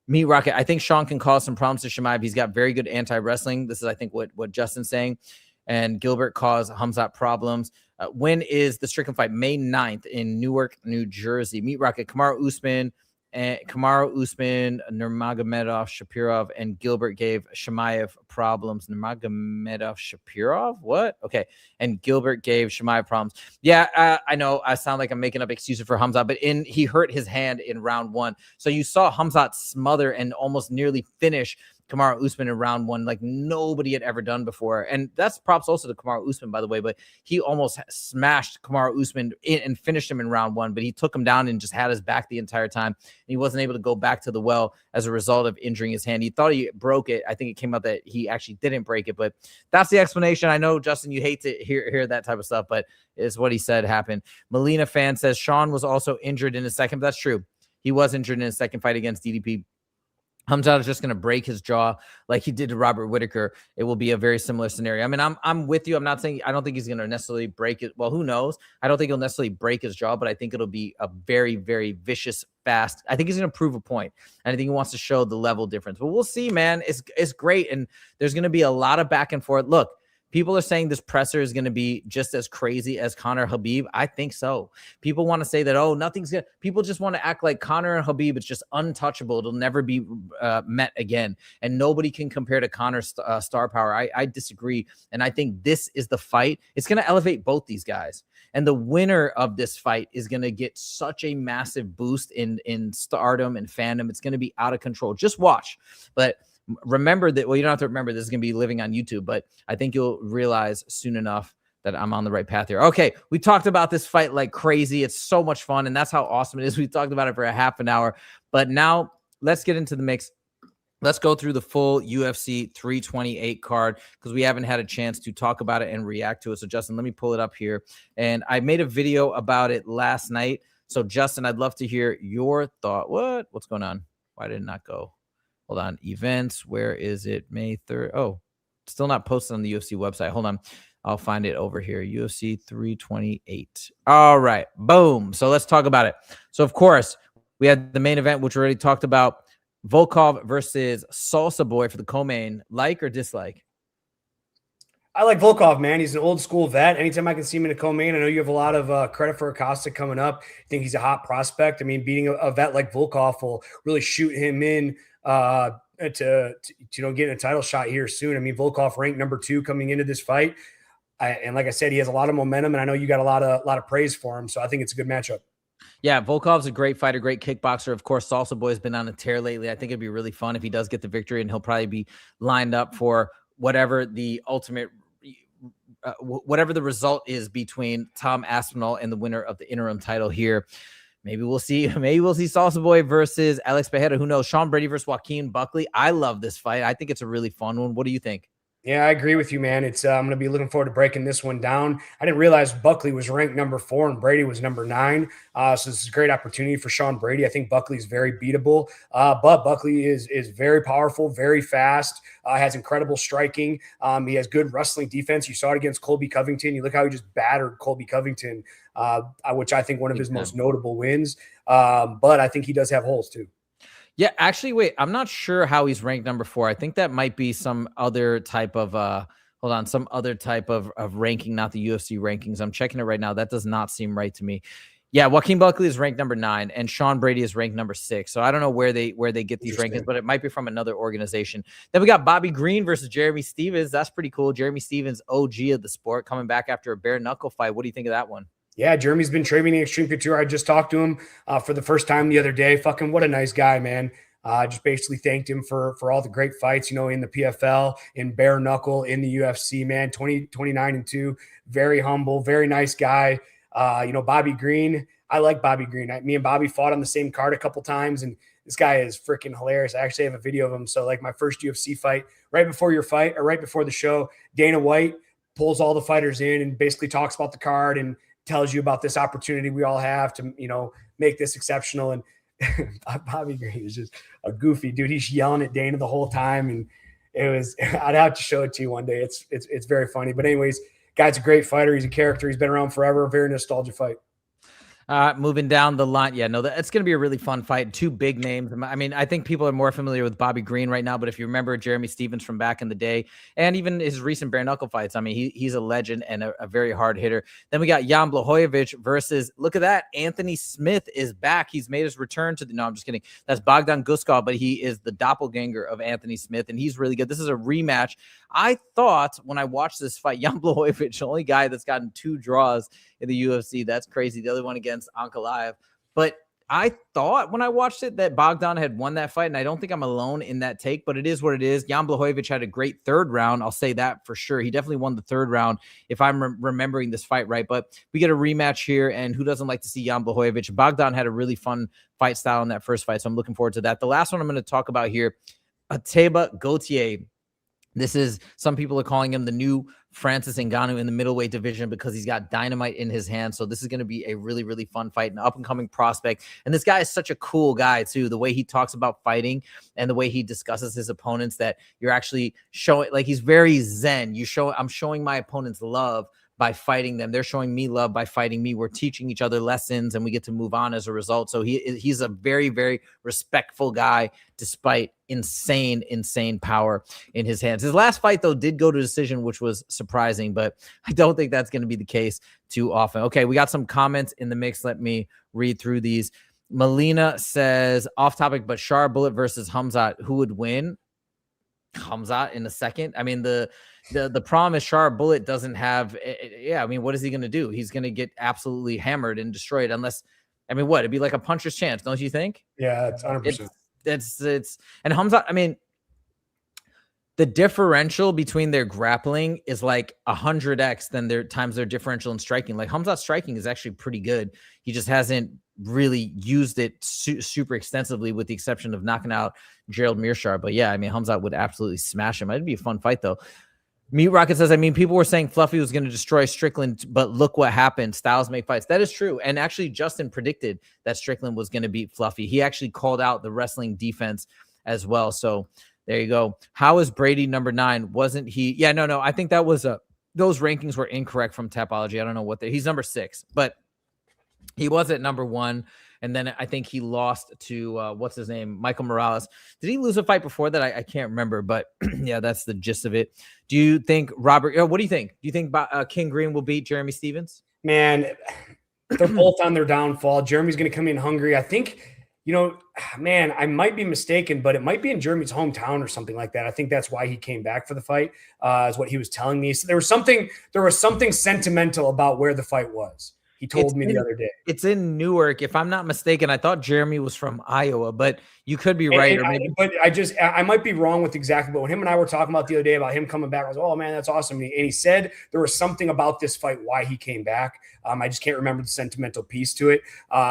Me Rocket, I think Sean can cause some problems to Chimaev. He's got very good anti-wrestling. This is, I think, what Justin's saying. And Gilbert caused Khamzat problems. When is the Strickland fight? May 9th in Newark, New Jersey. Meet Rocket, Kamaru Usman, Nurmagomedov, Shapirov, and Gilbert gave Chimaev problems. Nurmagomedov, Shapirov? What? Okay. And Gilbert gave Chimaev problems. Yeah, I know I sound like I'm making up excuses for Khamzat, but he hurt his hand in round 1. So you saw Khamzat smother and almost nearly finish Kamaru Usman in round 1 like nobody had ever done before. And that's props also to Kamaru Usman, by the way, but he almost smashed Kamaru Usman and finished him in round 1, but he took him down and just had his back the entire time. And he wasn't able to go back to the well as a result of injuring his hand. He thought he broke it. I think it came out that he actually didn't break it, but that's the explanation. I know, Justin, you hate to hear that type of stuff, but it's what he said happened. Melina fan says Sean was also injured in his second. That's true. He was injured in his second fight against DDP. Khamzat is just going to break his jaw like he did to Robert Whittaker. It will be a very similar scenario. I mean, I'm with you. I'm not saying I don't think he's going to necessarily break it. Well, who knows? I don't think he'll necessarily break his jaw, but I think it'll be a very, very vicious, fast. I think he's going to prove a point, and I think he wants to show the level difference. But we'll see, man. It's great, and there's going to be a lot of back and forth. Look. People are saying this presser is going to be just as crazy as Conor Khabib. I think so. People want to say that, nothing's good. People just want to act like Conor and Khabib, it's just untouchable. It'll never be met again. And nobody can compare to Conor's star power. I disagree. And I think this is the fight. It's going to elevate both these guys. And the winner of this fight is going to get such a massive boost in stardom and fandom. It's going to be out of control. Just watch. But remember that, well, you don't have to remember this is going to be living on YouTube, but I think you'll realize soon enough that I'm on the right path here. Okay, we talked about this fight like crazy. It's so much fun, and that's how awesome it is. We talked about it for a half an hour, but now let's get into the mix. Let's go through the full UFC 328 card because we haven't had a chance to talk about it and react to it. So, Justin, let me pull it up here. And I made a video about it last night. So, Justin, I'd love to hear your thought. What's going on? Why did it not go? Hold on. Events. Where is it? May 3rd. Oh, still not posted on the UFC website. Hold on. I'll find it over here. UFC 328. All right. Boom. So let's talk about it. So, of course, we had the main event, which we already talked about. Volkov versus Salsa Boy for the co-main. Like or dislike? I like Volkov, man. He's an old school vet. Anytime I can see him in a co-main, I know you have a lot of credit for Acosta coming up. I think he's a hot prospect. I mean, beating a vet like Volkov will really shoot him in to get a title shot here soon. I mean, Volkov ranked number 2 coming into this fight, and like I said, he has a lot of momentum, and I know you got a lot of praise for him. So I think it's a good matchup. Yeah, Volkov's a great fighter, great kickboxer. Of course, Salsa Boy's been on a tear lately. I think it'd be really fun if he does get the victory, and he'll probably be lined up for whatever the ultimate. Whatever the result is between Tom Aspinall and the winner of the interim title here. Maybe we'll see Salsa Boy versus Alex Pereira. Who knows? Sean Brady versus Joaquin Buckley. I love this fight. I think it's a really fun one. What do you think? Yeah, I agree with you, man. It's I'm going to be looking forward to breaking this one down. I didn't realize Buckley was ranked number 4 and Brady was number 9. So this is a great opportunity for Sean Brady. I think Buckley is very beatable, but Buckley is very powerful, very fast, has incredible striking. He has good wrestling defense. You saw it against Colby Covington. You look how he just battered Colby Covington, which I think one of his most notable wins. But I think he does have holes too. Yeah, actually, wait, I'm not sure how he's ranked number 4. I think that might be some other type of some other type of ranking, not the UFC rankings. I'm checking it right now. That does not seem right to me. Yeah, Joaquin Buckley is ranked number 9 and Sean Brady is ranked number 6. So I don't know where they get these rankings, but it might be from another organization. Then we got Bobby Green versus Jeremy Stevens. That's pretty cool. Jeremy Stevens, OG of the sport, coming back after a bare knuckle fight. What do you think of that one? Yeah, Jeremy's been training Extreme Couture. I just talked to him for the first time the other day. Fucking what a nice guy, man. Just basically thanked him for all the great fights, in the PFL, in bare knuckle, in the UFC, man. 29-2, very humble, very nice guy. Bobby Green, I like Bobby Green. Me and Bobby fought on the same card a couple times, and this guy is freaking hilarious. I actually have a video of him. So like my first UFC fight, right before the show, Dana White pulls all the fighters in and basically talks about the card and tells you about this opportunity we all have to, make this exceptional. And Bobby Green is just a goofy dude. He's yelling at Dana the whole time. And I'd have to show it to you one day. It's very funny. But anyways, guy's a great fighter. He's a character. He's been around forever. Very nostalgic fight. Moving down the line. Yeah, no, it's going to be a really fun fight. 2 big names. I mean, I think people are more familiar with Bobby Green right now, but if you remember Jeremy Stevens from back in the day and even his recent bare knuckle fights, I mean, he's a legend and a very hard hitter. Then we got Jan Blachowicz versus, look at that, Anthony Smith is back. He's made his return to no, I'm just kidding. That's Bogdan Guskov, but he is the doppelganger of Anthony Smith, and he's really good. This is a rematch. I thought when I watched this fight, Jan Blachowicz, the only guy that's gotten 2 draws in the UFC. That's crazy. The other one against Ankalaev. But I thought when I watched it that Bogdan had won that fight, and I don't think I'm alone in that take, but it is what it is. Jan Blachowicz had a great 3rd round. I'll say that for sure. He definitely won the 3rd round if I'm remembering this fight right. But we get a rematch here, and who doesn't like to see Jan Blachowicz? Bogdan had a really fun fight style in that first fight, so I'm looking forward to that. The last one I'm going to talk about here, Ateba Gauthier. This is, some people are calling him the new Francis Ngannou in the middleweight division because he's got dynamite in his hand. So this is going to be a really, really fun fight, an up-and-coming prospect. And this guy is such a cool guy, too. The way he talks about fighting and the way he discusses his opponents, that you're actually showing, like, he's very zen. I'm showing my opponents love by fighting them. They're showing me love by fighting me. We're teaching each other lessons, and we get to move on as a result. So he's a very, very respectful guy, despite insane power in his hands. His last fight, though, did go to decision, which was surprising, but I don't think that's going to be the case too often. Okay, we got some comments in the mix. Let me read through these. Melina says, off topic, but Shar Bullet versus Khamzat, who would win? Khamzat in a second. I mean, the problem is Shar Bullet doesn't have, I mean, what is he going to do? He's going to get absolutely hammered and destroyed unless, I mean, what? It'd be like a puncher's chance, don't you think? Yeah, it's 100%. It's and Khamzat, I mean, the differential between their grappling is like 100x than their differential in striking. Like Khamzat's striking is actually pretty good. He just hasn't really used it super extensively, with the exception of knocking out Gerald Mearshar. But yeah, I mean, Khamzat would absolutely smash him. It'd be a fun fight though. Meat Rocket says, I mean, people were saying Fluffy was going to destroy Strickland, but look what happened. Styles make fights. That is true. And actually, Justin predicted that Strickland was going to beat Fluffy. He actually called out the wrestling defense as well. So there you go. How is Brady number 9? Wasn't he? Yeah, no. I think that was those rankings were incorrect from Tapology. I don't know what he's number 6, but he was at number 1. And then I think he lost to what's his name, Michael Morales. Did he lose a fight before that? I can't remember, but yeah, that's the gist of it. Do you think Robert? What do you think? Do you think King Green will beat Jeremy Stephens? Man, they're both on their downfall. Jeremy's going to come in hungry. I think, man, I might be mistaken, but it might be in Jeremy's hometown or something like that. I think that's why he came back for the fight, is what he was telling me. So there was something sentimental about where the fight was. He told me the other day. It's in Newark, if I'm not mistaken. I thought Jeremy was from Iowa, but you could be right. I might be wrong with exactly. But when him and I were talking about the other day about him coming back, I was, oh man, that's awesome. And he said there was something about this fight why he came back. I just can't remember the sentimental piece to it.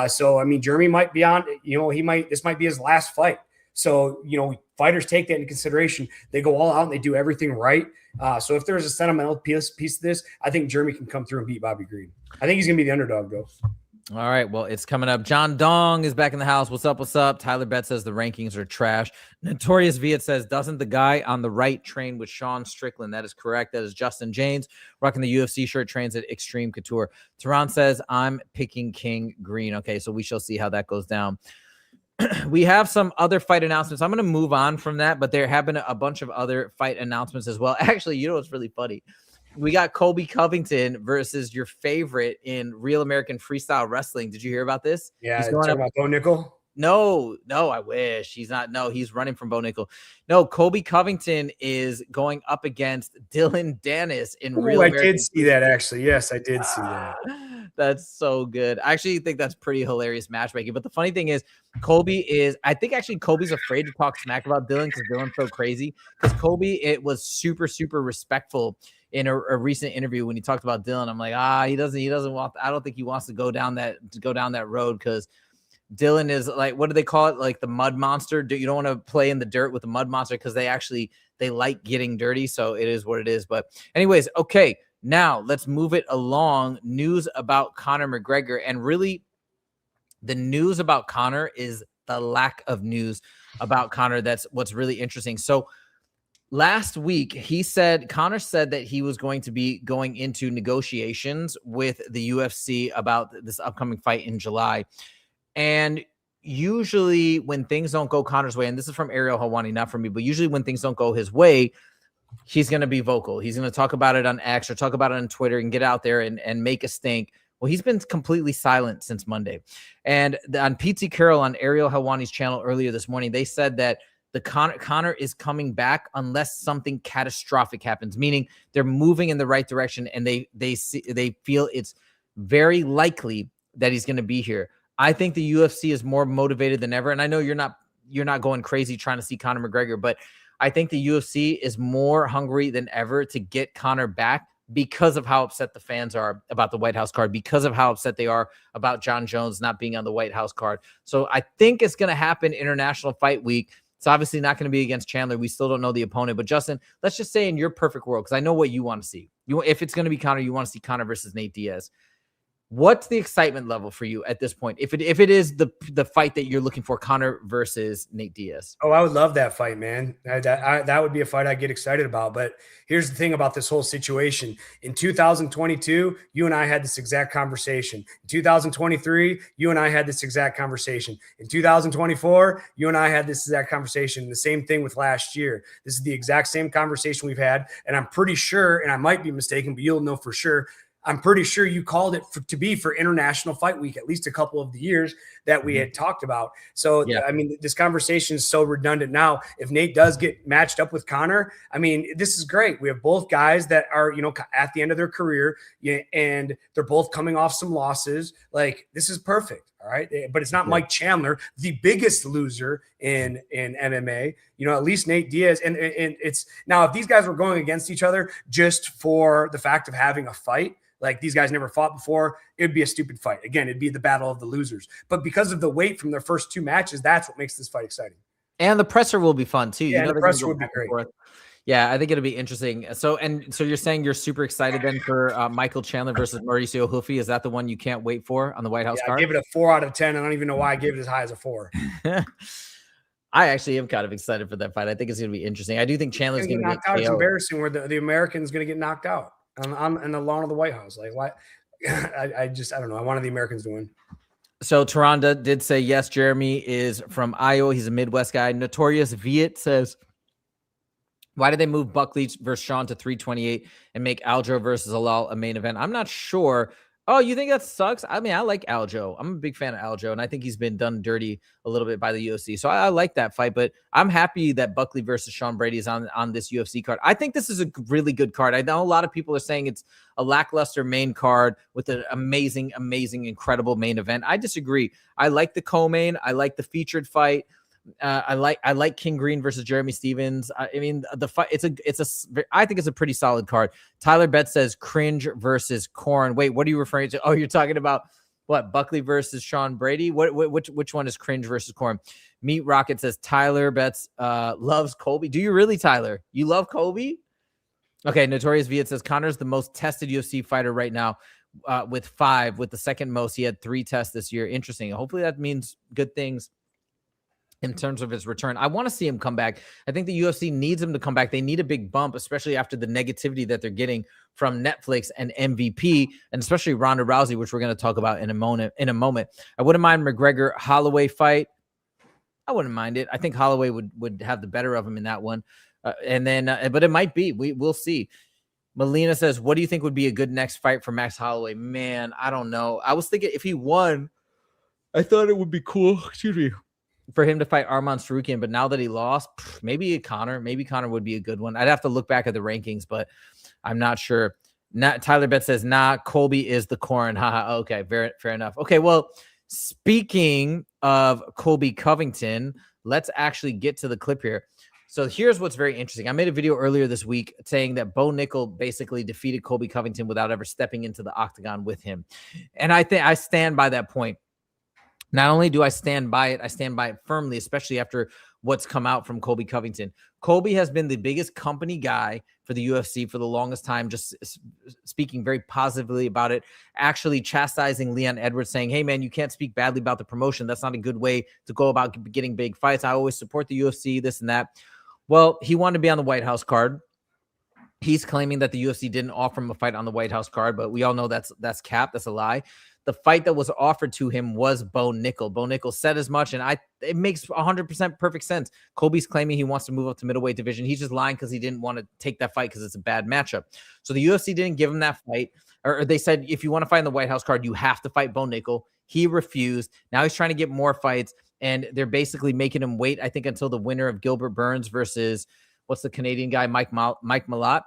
So I mean, Jeremy might be on. This might be his last fight. So fighters take that into consideration. They go all out and they do everything right. So if there's a sentimental piece to this, I think Jeremy can come through and beat Bobby Green. I think he's going to be the underdog, though. All right, well, it's coming up. John Dong is back in the house. What's up? What's up? Tyler Betts says the rankings are trash. Notorious Viet says, doesn't the guy on the right train with Sean Strickland? That is correct. That is Justin James, rocking the UFC shirt, trains at Extreme Couture. Tehran says, I'm picking King Green. Okay, so we shall see how that goes down. We have some other fight announcements. I'm going to move on from that, but there have been a bunch of other fight announcements as well. Actually, what's really funny? We got Colby Covington versus your favorite in Real American Freestyle Wrestling. Did you hear about this? Yeah, he's talking about Bo Nickel. No, I wish. He's not. No, he's running from Bo Nickel. No, Colby Covington is going up against Dylan Dennis in Real American. I did see that, actually. Yes, I did see that. That's so good. I actually think that's pretty hilarious matchmaking. But the funny thing is, I think actually Colby's afraid to talk smack about Dylan because Dylan's so crazy. Because Colby, it was super, super respectful in a recent interview when he talked about Dylan. I'm like, he doesn't want. I don't think he wants to go down that road because Dylan is like, what do they call it? Like the mud monster. You don't want to play in the dirt with the mud monster because they like getting dirty. So it is what it is. But anyways, okay. Now let's move it along. News about Conor McGregor, and really the news about Conor is the lack of news about Conor. That's what's really interesting. So last week Conor said that he was going to be going into negotiations with the UFC about this upcoming fight in July. And usually when things don't go Conor's way, and this is from Ariel Helwani, not from me, but usually when things don't go his way, he's going to be vocal. He's going to talk about it on X or talk about it on Twitter and get out there and make a stink. Well, he's been completely silent since Monday. And on PT Carroll on Ariel Helwani's channel earlier this morning, they said that Conor is coming back unless something catastrophic happens, meaning they're moving in the right direction and they feel it's very likely that he's going to be here. I think the UFC is more motivated than ever. And I know you're not going crazy trying to see Conor McGregor, but I think the UFC is more hungry than ever to get Conor back because of how upset the fans are about the White House card, because of how upset they are about John Jones not being on the White House card. So I think it's going to happen International Fight Week. It's obviously not going to be against Chandler. We still don't know the opponent. But Justin, let's just say in your perfect world, because I know what you want to see. If it's going to be Conor, you want to see Conor versus Nate Diaz. What's the excitement level for you at this point? If it is the fight that you're looking for, Conor versus Nate Diaz. Oh, I would love that fight, man. That would be a fight I'd get excited about. But here's the thing about this whole situation. In 2022, you and I had this exact conversation. In 2023, you and I had this exact conversation. In 2024, you and I had this exact conversation. The same thing with last year. This is the exact same conversation we've had. And I'm pretty sure, and I might be mistaken, but you'll know for sure, I'm pretty sure you called it to be for International Fight Week, at least a couple of the years that we had talked about. So, yeah. I mean, this conversation is so redundant now. If Nate does get matched up with Conor, I mean, this is great. We have both guys that are, at the end of their career, and they're both coming off some losses. Like, this is perfect. All right. But it's not Mike Chandler, the biggest loser in MMA, at least Nate Diaz. And it's now, if these guys were going against each other just for the fact of having a fight, like these guys never fought before, it would be a stupid fight. Again, it'd be the battle of the losers. But because of the weight from their first two matches, that's what makes this fight exciting. And the presser will be fun too. Yeah, the presser would be great. Yeah, I think it'll be interesting. So you're saying you're super excited then for Michael Chandler versus Mauricio Hufi. Is that the one you can't wait for on the White House card? I gave it a 4 out of 10. I don't even know why I gave it as high as a 4. I actually am kind of excited for that fight. I think it's going to be interesting. I do think Chandler's going to get knocked out. It's embarrassing where the American's going to get knocked out on the lawn of the White House. Like, why? I don't know. I wanted the Americans to win. So Taronda did say, yes, Jeremy is from Iowa. He's a Midwest guy. Notorious Viet says, why did they move Buckley versus Sean to 328 and make Aljo versus Alal a main event? I'm not sure. Oh, you think that sucks? I mean, I like Aljo. I'm a big fan of Aljo, and I think he's been done dirty a little bit by the UFC. So I like that fight, but I'm happy that Buckley versus Sean Brady is on this UFC card. I think this is a really good card. I know a lot of people are saying it's a lackluster main card with an amazing, incredible main event. I disagree. I like the co-main. I like the featured fight. I like King Green versus Jeremy Stevens. I mean, the fight. I think it's a pretty solid card. Tyler Betts says cringe versus Corn. Wait, what are you referring to? Oh, you're talking about what? Buckley versus Sean Brady. Which one is cringe versus Corn? Meat Rocket says Tyler Betts loves Colby. Do you really, Tyler? You love Colby? Okay. Notorious Viet says Conor's the most tested UFC fighter right now. With 5, with the second most. He had 3 tests this year. Interesting. Hopefully that means good things in terms of his return. I want to see him come back. I think the UFC needs him to come back. They need a big bump, especially after the negativity that they're getting from Netflix and MVP, and especially Ronda Rousey, which we're going to talk about in a moment. I wouldn't mind McGregor Holloway fight. I wouldn't mind it. I think Holloway would have the better of him in that one. But it might be. We'll see. Melina says, what do you think would be a good next fight for Max Holloway? Man, I don't know. I was thinking if he won, I thought it would be cool. Excuse me. For him to fight Arman Tsarukyan, but now that he lost, maybe Conor would be a good one. I'd have to look back at the rankings, but I'm not sure. Tyler Betts says, nah, Colby is the Corn. Haha. Okay, fair enough. Okay, well, speaking of Colby Covington, let's actually get to the clip here. So here's what's very interesting. I made a video earlier this week saying that Bo Nickel basically defeated Colby Covington without ever stepping into the octagon with him. And I think I stand by that point. Not only do I stand by it, I stand by it firmly, especially after what's come out from Colby Covington. Colby has been the biggest company guy for the UFC for the longest time, just speaking very positively about it, actually chastising Leon Edwards, saying, hey, man, you can't speak badly about the promotion. That's not a good way to go about getting big fights. I always support the UFC, this and that. Well, he wanted to be on the White House card. He's claiming that the UFC didn't offer him a fight on the White House card, but we all know that's cap. That's a lie. The fight that was offered to him was Bo Nickel. Bo Nickel said as much, and it makes 100% perfect sense. Colby's claiming he wants to move up to middleweight division. He's just lying because he didn't want to take that fight because it's a bad matchup. So the UFC didn't give him that fight, or they said, if you want to fight on the White House card, you have to fight Bo Nickel. He refused. Now he's trying to get more fights, and they're basically making him wait, I think, until the winner of Gilbert Burns versus, what's the Canadian guy, Mike Malott.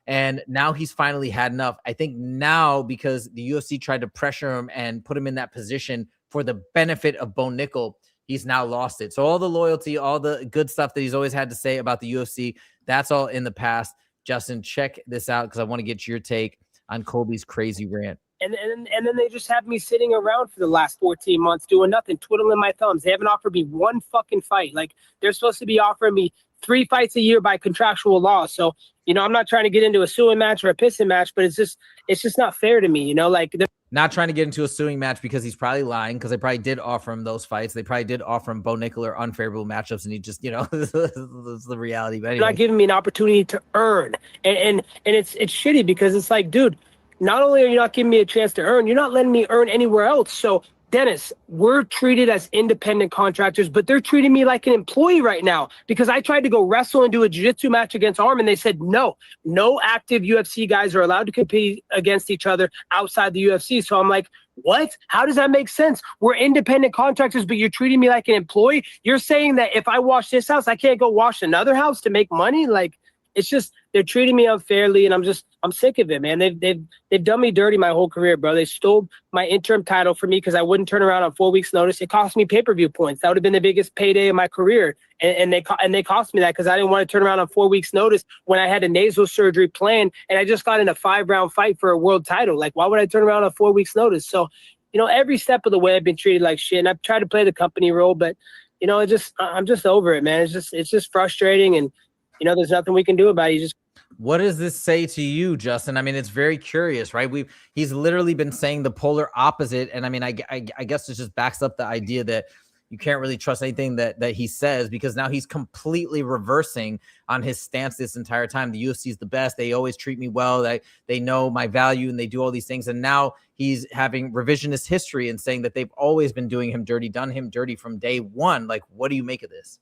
And now he's finally had enough. I think now, because the UFC tried to pressure him and put him in that position for the benefit of Bo Nickel, he's now lost it. So all the loyalty, all the good stuff that he's always had to say about the UFC, that's all in the past. Justin, check this out because I want to get your take on Colby's crazy rant. And then they just have me sitting around for the last 14 months doing nothing, twiddling my thumbs. They haven't offered me one fucking fight. Like, they're supposed to be offering me 3 fights a year by contractual law. So, I'm not trying to get into a suing match or a pissing match, but it's just not fair to me, like not trying to get into a suing match because he's probably lying, because they probably did offer him those fights. They probably did offer him Bo Nickel or unfavorable matchups, and he just, this is the reality. But anyway. Not giving me an opportunity to earn. And it's shitty because it's like, dude, not only are you not giving me a chance to earn, you're not letting me earn anywhere else. So, Dennis, we're treated as independent contractors, but they're treating me like an employee right now because I tried to go wrestle and do a jiu-jitsu match against Arman. They said, no active UFC guys are allowed to compete against each other outside the UFC. So I'm like, what? How does that make sense? We're independent contractors, but you're treating me like an employee. You're saying that if I wash this house, I can't go wash another house to make money? Like, it's just, they're treating me unfairly, and I'm sick of it, man. They've done me dirty my whole career, bro. They stole my interim title from me because I wouldn't turn around on 4 weeks' notice. It cost me pay-per-view points. That would have been the biggest payday of my career, and they cost me that because I didn't want to turn around on 4 weeks' notice when I had a nasal surgery planned, and I just got in a 5-round fight for a world title. Like, why would I turn around on 4 weeks' notice? So, every step of the way I've been treated like shit, and I've tried to play the company role, but I'm just over it, man. It's just frustrating, and there's nothing we can do about it. What does this say to you, Justin? I mean, it's very curious, right? He's literally been saying the polar opposite. And I mean, I guess it just backs up the idea that you can't really trust anything that he says, because now he's completely reversing on his stance this entire time. The UFC is the best. They always treat me well. They know my value and they do all these things. And now he's having revisionist history and saying that they've always been doing him dirty, done him dirty from day one. Like, what do you make of this?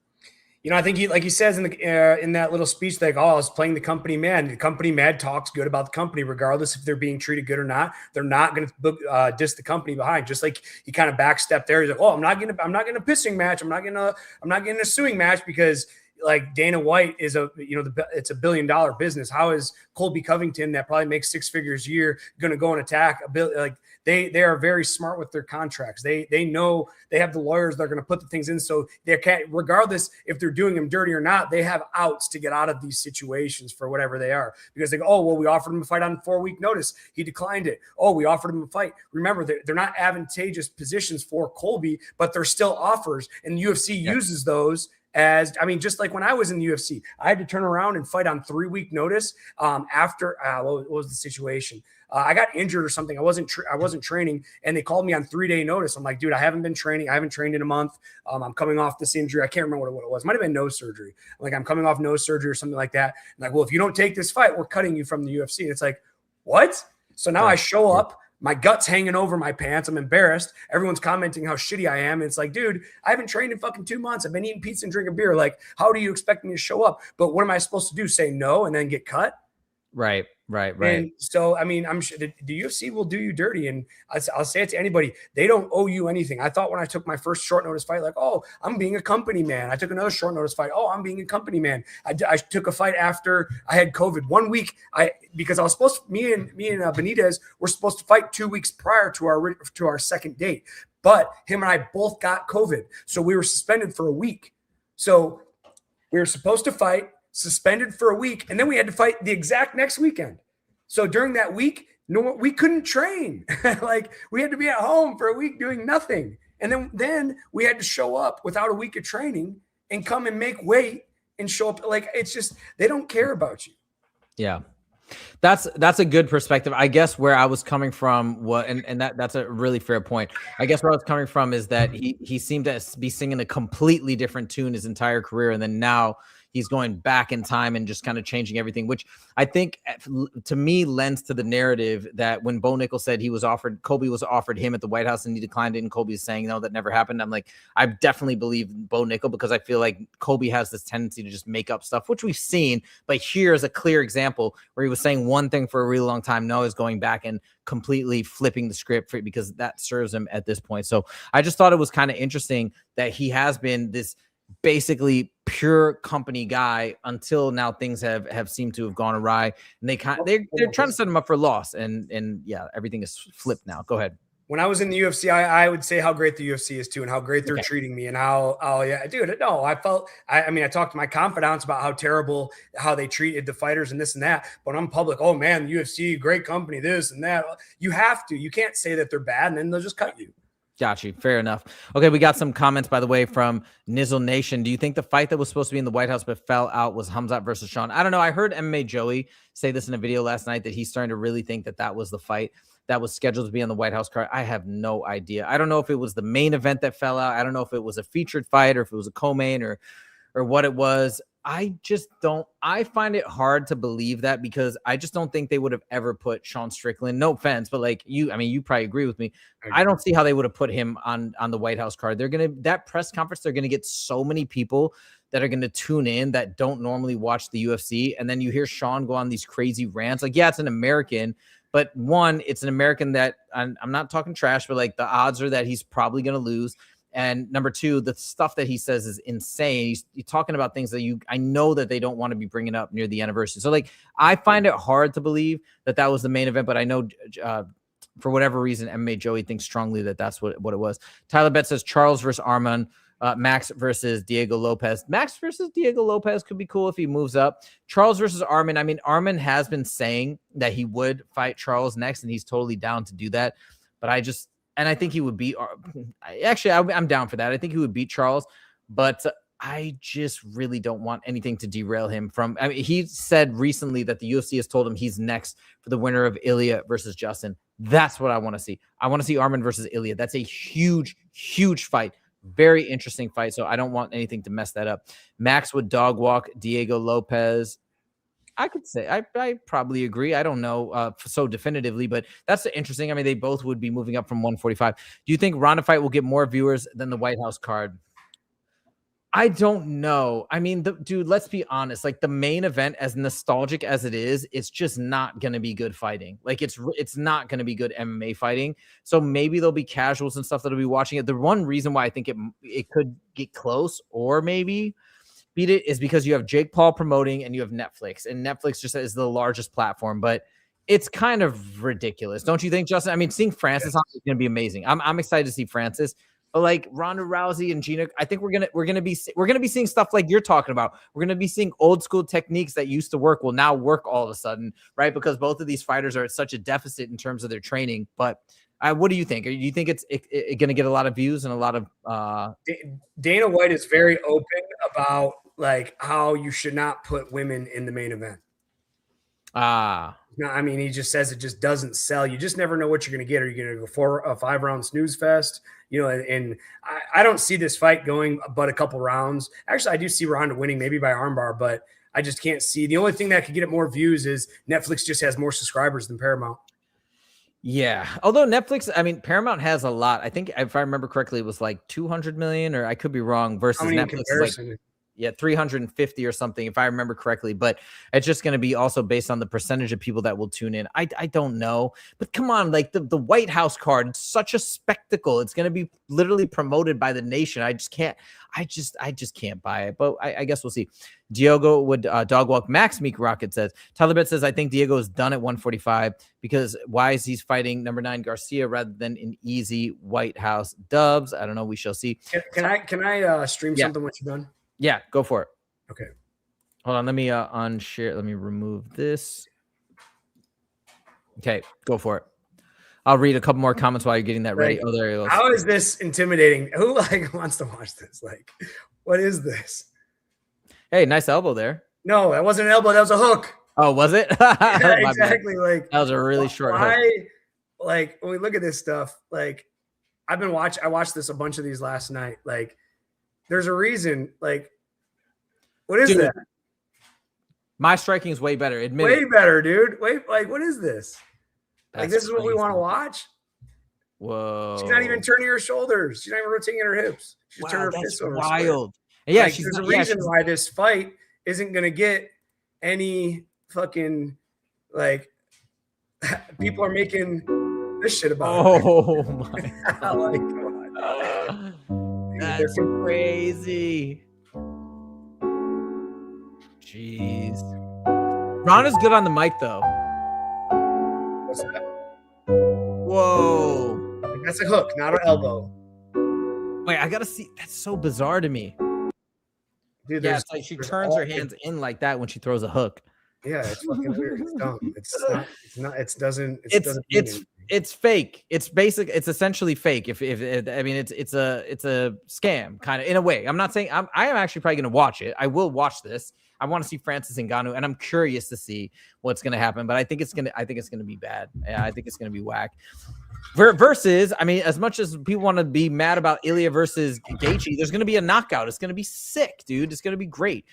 You know, I think he says in that little speech, like, oh, I was playing the company man. The company man talks good about the company, regardless if they're being treated good or not. They're not going to diss the company behind. Just like he kind of backstepped there. He's like, oh, I'm not getting a pissing match. I'm not getting a suing match because like Dana White is it's $1 billion business. How is Colby Covington, that probably makes 6 figures a year, going to go and attack a bill? Like they are very smart with their contracts. They know they have the lawyers that are going to put the things in. So they can't, regardless if they're doing them dirty or not, they have outs to get out of these situations for whatever they are. Because they go, oh, well, we offered him a fight on 4-week notice. He declined it. Oh, we offered him a fight. Remember, they're not advantageous positions for Colby, but they're still offers. And the UFC uses those as, I mean, just like when I was in the UFC, I had to turn around and fight on 3-week notice after, what was the situation? I got injured or something. I wasn't training, and they called me on 3-day notice. I'm like, dude, I haven't been training. I haven't trained in a month. I'm coming off this injury. I can't remember what it was. Might have been nose surgery. Like, I'm coming off nose surgery or something like that. I'm like, well, if you don't take this fight, we're cutting you from the UFC. And it's like, what? So now I show up. My gut's hanging over my pants. I'm embarrassed. Everyone's commenting how shitty I am. And it's like, dude, I haven't trained in fucking 2 months. I've been eating pizza and drinking beer. Like, how do you expect me to show up? But what am I supposed to do? Say no and then get cut? Right. And so, I mean, I'm sure the UFC will do you dirty. And I'll say it to anybody. They don't owe you anything. I thought when I took my first short notice fight, like, oh, I'm being a company man. I took another short notice fight. Oh, I'm being a company man. I took a fight after I had COVID 1 week. Because I was supposed to, me and Benitez were supposed to fight 2 weeks prior to our second date. But him and I both got COVID. So we were suspended for a week. So we were supposed to fight, suspended for a week, and then we had to fight the exact next weekend. So during that week, we couldn't train. Like, we had to be at home for a week doing nothing. And then we had to show up without a week of training and come and make weight and show up. Like, it's just, they don't care about you. Yeah. That's a good perspective. I guess where I was coming from, that's a really fair point. I guess where I was coming from is that he seemed to be singing a completely different tune his entire career, and then now he's going back in time and just kind of changing everything, which I think to me lends to the narrative that when Bo Nickel said Colby was offered him at the White House and he declined it, and Colby is saying, no, that never happened. I'm like, I definitely believe Bo Nickel, because I feel like Colby has this tendency to just make up stuff, which we've seen. But here's a clear example where he was saying one thing for a really long time. Now is going back and completely flipping the script because that serves him at this point. So I just thought it was kind of interesting that he has been this basically pure company guy until now. Things have seemed to have gone awry, and they're trying to set him up for loss, and yeah, everything is flipped now. Go ahead. When I was in the UFC, I would say how great the UFC is too, and how great they're treating me, and yeah, dude, no, I talked to my confidants about how terrible, how they treated the fighters and this and that, but I'm public, oh man, the UFC, great company, this and that. You can't say that they're bad, and then they'll just cut you. Got you. Fair enough. Okay, we got some comments, by the way, from Nizzle Nation. Do you think the fight that was supposed to be in the White House but fell out was Khamzat versus Sean? I don't know. I heard MMA Joey say this in a video last night, that he's starting to really think that was the fight that was scheduled to be on the White House card. I have no idea. I don't know if it was the main event that fell out. I don't know if it was a featured fight or if it was a co-main or what it was. I find it hard to believe that, because I just don't think they would have ever put Sean Strickland. No offense, but like you probably agree with me. I don't see how they would have put him on the White House card. That press conference, they're going to get so many people that are going to tune in that don't normally watch the UFC. And then you hear Sean go on these crazy rants. Like, yeah, it's an American, but one, it's an American that I'm not talking trash, but like the odds are that he's probably going to lose. And number two, the stuff that he says is insane. He's talking about things that I know that they don't want to be bringing up near the anniversary. So like, I find it hard to believe that was the main event, but I know for whatever reason, MMA Joey thinks strongly that that's what it was. Tyler Bet says Charles versus Arman, Max versus Diego Lopez. Max versus Diego Lopez could be cool if he moves up. Charles versus Arman. I mean, Arman has been saying that he would fight Charles next, and he's totally down to do that. But I think he would beat. Actually, I'm down for that. I think he would beat Charles, but I just really don't want anything to derail him from. I mean, he said recently that the UFC has told him he's next for the winner of Ilya versus Justin. That's what I want to see. I want to see Arman versus Ilya. That's a huge, huge fight. Very interesting fight. So I don't want anything to mess that up. Max would dog walk Diego Lopez. I could say I probably agree. I don't know so definitively, but that's interesting. I mean, they both would be moving up from 145. Do you think Ronda fight will get more viewers than the White House card? I don't know. I mean, dude, let's be honest. Like the main event, as nostalgic as it is, it's just not going to be good fighting. Like it's not going to be good MMA fighting. So maybe there'll be casuals and stuff that'll be watching it. The one reason why I think it could get close or maybe beat it is because you have Jake Paul promoting and you have Netflix, and Netflix just is the largest platform, but it's kind of ridiculous. Don't you think, Justin? I mean, seeing Francis on is going to be amazing. I'm excited to see Francis. But like Ronda Rousey and Gina, I think we're gonna be seeing stuff like you're talking about. We're gonna be seeing old school techniques that used to work will now work all of a sudden, right? Because both of these fighters are at such a deficit in terms of their training. But what do you think? Do you think it's gonna get a lot of views and a lot of? Dana White is very open about like how you should not put women in the main event. No, I mean, he just says it just doesn't sell. You just never know what you're going to get. Are you going to go a 5-round snooze fest? You know, and I don't see this fight going but a couple rounds. Actually, I do see Ronda winning, maybe by armbar, but I just can't see. The only thing that could get it more views is Netflix just has more subscribers than Paramount. Yeah. Although Netflix, I mean, Paramount has a lot. I think if I remember correctly, it was like 200 million, or I could be wrong, versus Netflix is like 350 or something, if I remember correctly. But it's just going to be also based on the percentage of people that will tune in. I don't know, but come on, like the White House card, it's such a spectacle. It's going to be literally promoted by the nation. I just can't buy it, but I guess we'll see. Diogo would dog walk Max. Meek Rocket says. Tyler Bet says, I think Diego is done at 145 because why is he fighting number 9 Garcia rather than an easy White House dubs? I don't know. We shall see. Can I stream something once you're done? Yeah, go for it. Okay. Hold on. Let me unshare. Let me remove this. Okay, go for it. I'll read a couple more comments while you're getting that ready. Oh, there you go. How is this intimidating? Who wants to watch this? Like, what is this? Hey, nice elbow there. No, that wasn't an elbow. That was a hook. Oh, was it? Yeah, exactly. Like that was a really short hook. Like when we look at this stuff, like I watched this a bunch of these last night. Like, there's a reason. Like, what is that? My striking is way better. Admit way it. Better, dude. Like, what is this? Like, this is crazy. what we want to watch. Whoa. She's not even turning her shoulders. She's not even rotating her hips. She's turning her fists over. Wild. Yeah, like, there's a reason why this fight isn't going to get any fucking, like, people are making this shit about it. Oh, my God. Like, come on. That's crazy. Jeez. Ronda's good on the mic, though. What's that? Whoa. That's a hook, not an elbow. Wait, I gotta see. That's so bizarre to me. Dude, yeah, it's like she turns her hands in like that when she throws a hook. Yeah, it's fucking weird. It's dumb. It's fake. It's basic. It's essentially fake. If I mean, it's a scam kind of in a way. I'm not saying I am actually probably going to watch it. I will watch this. I want to see Francis Ngannou, and I'm curious to see what's going to happen. But I think it's going to be bad. Yeah, I think it's going to be whack. Versus, I mean, as much as people want to be mad about Ilya versus Gaethje, there's going to be a knockout. It's going to be sick, dude. It's going to be great.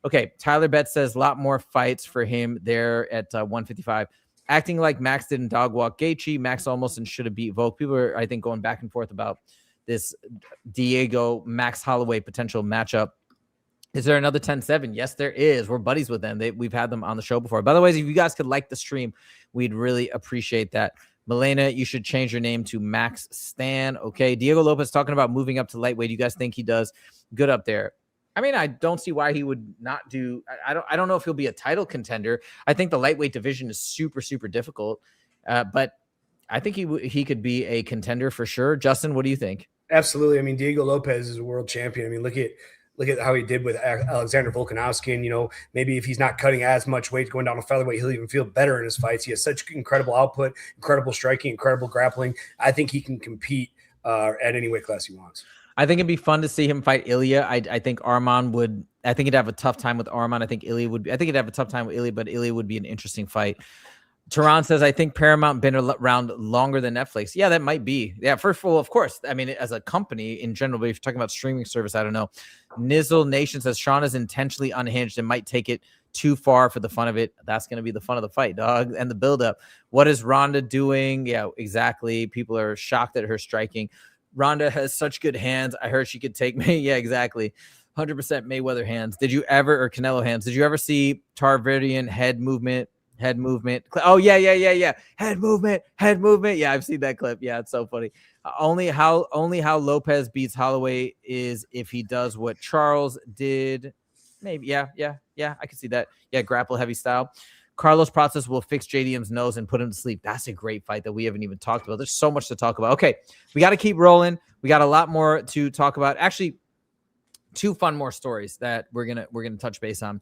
Okay, Tyler Bet says a lot more fights for him there at 155. Acting like Max didn't dog walk Gaethje. Max almost and should have beat Volk. People are, I think, going back and forth about this Diego Max Holloway potential matchup. Is there another 10-7? Yes, there is. We're buddies with them. We've had them on the show before. By the way, if you guys could like the stream, we'd really appreciate that. Milena, you should change your name to Max Stan. Okay. Diego Lopez talking about moving up to lightweight. You guys think he does good up there? I mean, I don't see why he would not do. I don't know if he'll be a title contender. I think the lightweight division is super, super difficult. But I think he could be a contender for sure. Justin, what do you think? Absolutely. I mean, Diego Lopez is a world champion. I mean, look at how he did with Alexander Volkanovski. And, you know, maybe if he's not cutting as much weight going down to featherweight, he'll even feel better in his fights. He has such incredible output, incredible striking, incredible grappling. I think he can compete at any weight class he wants. I think it'd be fun to see him fight Ilya. I think Arman would. I think he'd have a tough time with Arman. I think he'd have a tough time with Ilya, but Ilya would be an interesting fight. Tehran says, I think Paramount been around longer than Netflix. Yeah, that might be. Yeah, first of all, of course. I mean, as a company in general, but if you're talking about streaming service, I don't know. Nizzle Nation says, Sean is intentionally unhinged and might take it too far for the fun of it. That's going to be the fun of the fight, dog, and the buildup. What is Ronda doing? Yeah, exactly. People are shocked at her striking. Ronda has such good hands. I heard she could take me. Yeah, exactly. 100% Mayweather hands. Did you ever, or Canelo hands, did you ever see Tarverdyan head movement? Oh, yeah. Head movement. Yeah, I've seen that clip. Yeah, it's so funny. Only how Lopez beats Holloway is if he does what Charles did. Maybe. Yeah. I can see that. Yeah, grapple heavy style. Carlos Prates will fix JDM's nose and put him to sleep. That's a great fight that we haven't even talked about. There's so much to talk about. Okay, we got to keep rolling. We got a lot more to talk about. Actually, two fun more stories that we're gonna touch base on.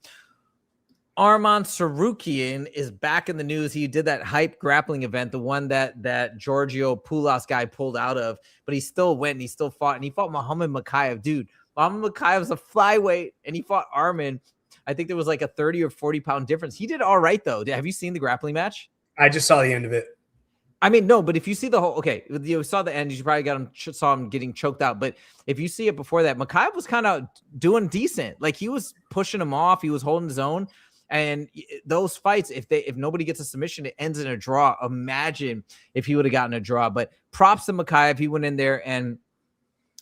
Arman Tsarukyan is back in the news. He did that hype grappling event, the one that Giorgio Poulos guy pulled out of, but he still went and he still fought, and he fought Muhammad Mokaev. Dude, Muhammad Mokaev's a flyweight, and he fought Arman. I think there was like a 30 or 40 pound difference. He did all right, though. Have you seen the grappling match? I just saw the end of it. I mean, no, but if you see the whole, okay, you saw the end, you probably saw him getting choked out. But if you see it before that, Mokaev was kind of doing decent. Like, he was pushing him off. He was holding his own. And those fights, if nobody gets a submission, it ends in a draw. Imagine if he would have gotten a draw. But props to Mokaev. He went in there, and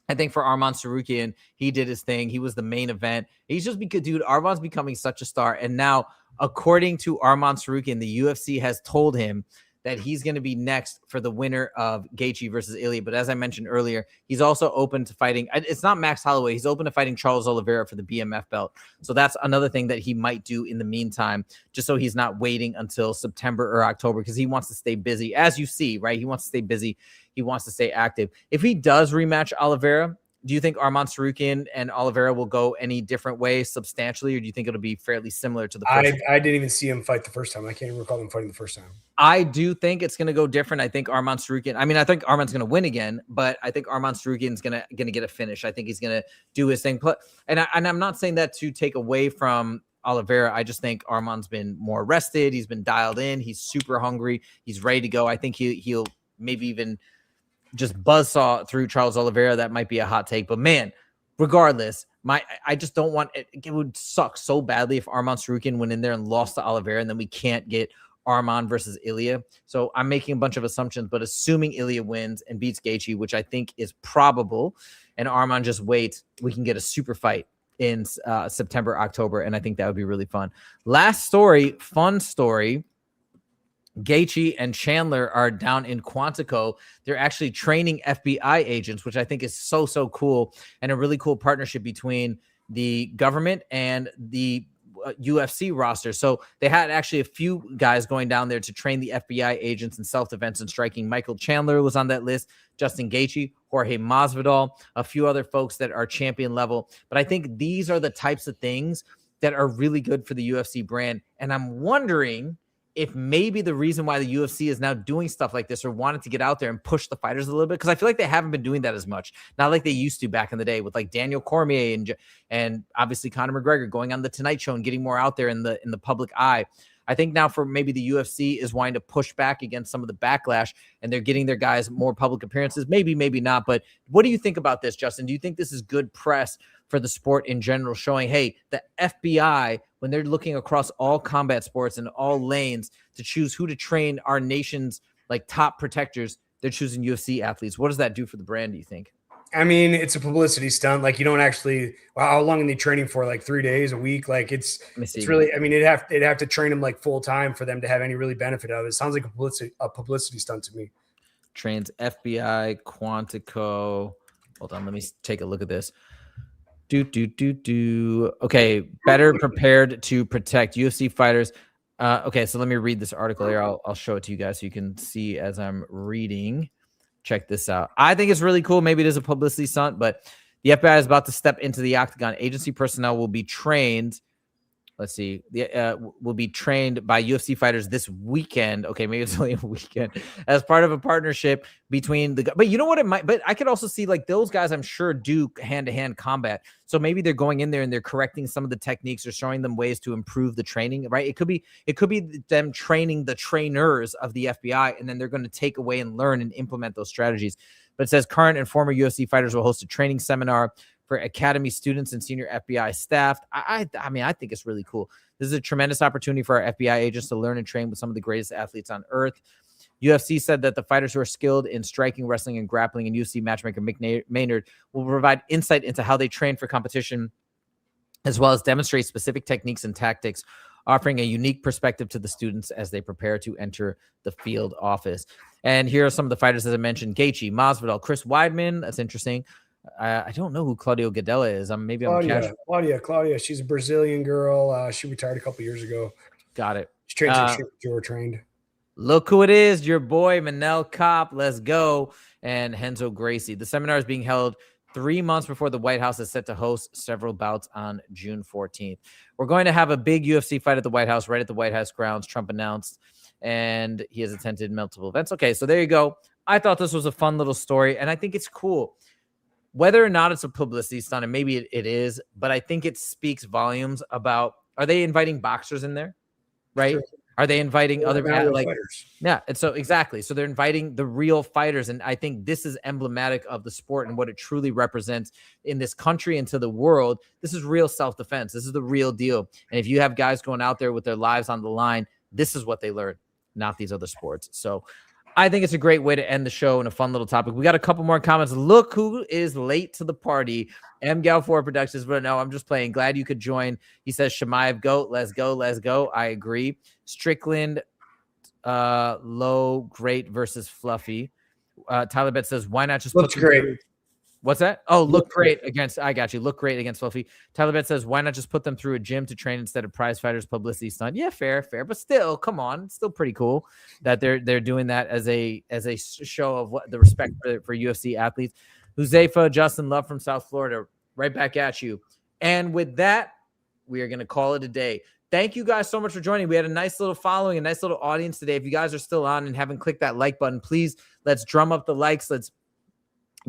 I think for Arman Tsarukyan, he did his thing. He was the main event. He's just because, dude, Arman's becoming such a star. And now, according to Arman Tsarukyan, the UFC has told him that he's going to be next for the winner of Gaethje versus Ilya. But as I mentioned earlier, he's also open to fighting. It's not Max Holloway. He's open to fighting Charles Oliveira for the BMF belt. So that's another thing that he might do in the meantime, just so he's not waiting until September or October, because he wants to stay busy. As you see, right? He wants to stay busy. He wants to stay active. If he does rematch Oliveira, do you think Arman Tsarukyan and Oliveira will go any different way substantially, or do you think it'll be fairly similar to the first time? I didn't even see him fight the first time. I can't even recall him fighting the first time. I do think it's going to go different. I think Arman Tsarukyan, I think Arman's going to win again, but I think Arman Tsarukyan's going to get a finish. I think he's going to do his thing. And I'm not saying that to take away from Oliveira. I just think Arman's been more rested. He's been dialed in. He's super hungry. He's ready to go. I think he'll maybe even just buzzsaw through Charles Oliveira. That might be a hot take, but man, regardless, I just don't want it. It would suck so badly if Arman Tsarukyan went in there and lost to Oliveira, and then we can't get Arman versus Ilya. So I'm making a bunch of assumptions, but assuming Ilya wins and beats Gaethje, which I think is probable, and Arman just waits, we can get a super fight in September, October, and I think that would be really fun. Last story, fun story. Gaethje and Chandler are down in Quantico. They're actually training FBI agents, which I think is so cool, and a really cool partnership between the government and the UFC roster. So they had actually a few guys going down there to train the FBI agents in self-defense and striking. Michael Chandler was on that list, Justin Gaethje, Jorge Masvidal, a few other folks that are champion level. But I think these are the types of things that are really good for the UFC brand. And I'm wondering if maybe the reason why the UFC is now doing stuff like this, or wanted to get out there and push the fighters a little bit, because I feel like they haven't been doing that as much, not like they used to back in the day with like Daniel Cormier and obviously Conor McGregor going on the Tonight Show and getting more out there in the public eye. I think now for maybe the UFC is wanting to push back against some of the backlash, and they're getting their guys more public appearances. Maybe not. But what do you think about this, Justin? Do you think this is good press for the sport in general, showing, hey, the FBI, when they're looking across all combat sports and all lanes to choose who to train our nation's like top protectors, they're choosing UFC athletes? What does that do for the brand, do you think? I mean, it's a publicity stunt. Like, you don't actually, how long are they training for? Like 3 days, a week? Like it's really, I mean, they'd have to train them like full time for them to have any really benefit out of it. It sounds like a publicity stunt to me. Trains FBI Quantico. Hold on, let me take a look at this. Okay, better prepared to protect UFC fighters. Okay, so let me read this article here. I'll show it to you guys so you can see as I'm reading. Check this out. I think it's really cool. Maybe it is a publicity stunt, but the FBI is about to step into the octagon. Agency personnel will be trained let's see, will be trained by UFC fighters this weekend. Okay, maybe it's only a weekend as part of a partnership between but you know what it might, but I could also see like those guys I'm sure do hand-to-hand combat. So maybe they're going in there and they're correcting some of the techniques or showing them ways to improve the training, right? It could be them training the trainers of the FBI, and then they're going to take away and learn and implement those strategies. But it says current and former UFC fighters will host a training seminar for academy students and senior FBI staff. I mean, I think it's really cool. This is a tremendous opportunity for our FBI agents to learn and train with some of the greatest athletes on earth. UFC said that the fighters who are skilled in striking, wrestling, and grappling, and UFC matchmaker Mick Maynard will provide insight into how they train for competition, as well as demonstrate specific techniques and tactics, offering a unique perspective to the students as they prepare to enter the field office. And here are some of the fighters, as I mentioned: Gaethje, Masvidal, Chris Weidman. That's interesting. I don't know who Claudio Gadella is. Maybe I'm Claudia. She's a Brazilian girl. She retired a couple years ago. Got it. She trained. She were trained. Look who it is, your boy Manel Kopp. Let's go. And Renzo Gracie. The seminar is being held 3 months before the White House is set to host several bouts on June 14th. We're going to have a big UFC fight at the White House, right at the White House grounds, Trump announced, and he has attended multiple events. Okay, so there you go. I thought this was a fun little story, and I think it's cool. Whether or not it's a publicity stunt, and maybe it is, but I think it speaks volumes about, are they inviting boxers in there? Right? Sure. Are they inviting other fighters? Yeah. And so exactly. So they're inviting the real fighters. And I think this is emblematic of the sport and what it truly represents in this country and to the world. This is real self-defense. This is the real deal. And if you have guys going out there with their lives on the line, this is what they learn, not these other sports. So I think it's a great way to end the show and a fun little topic. We got a couple more comments. Look who is late to the party. M. Gal4 Productions, but no, I'm just playing. Glad you could join. He says, Chimaev, goat. Let's go. Let's go. I agree. Strickland, low, great versus Fluffy. Tyler Bet says, why not just looks great? What's that? Oh, look great against, I got you. Look great against Fluffy. Tyler Bet says, why not just put them through a gym to train instead of prize fighters publicity stunt? Yeah, fair. But still, come on. It's still pretty cool that they're doing that as a show of what the respect for UFC athletes. Huzefa, Justin Love from South Florida, right back at you. And with that, we are going to call it a day. Thank you guys so much for joining. We had a nice little following, a nice little audience today. If you guys are still on and haven't clicked that like button, please, let's drum up the likes. Let's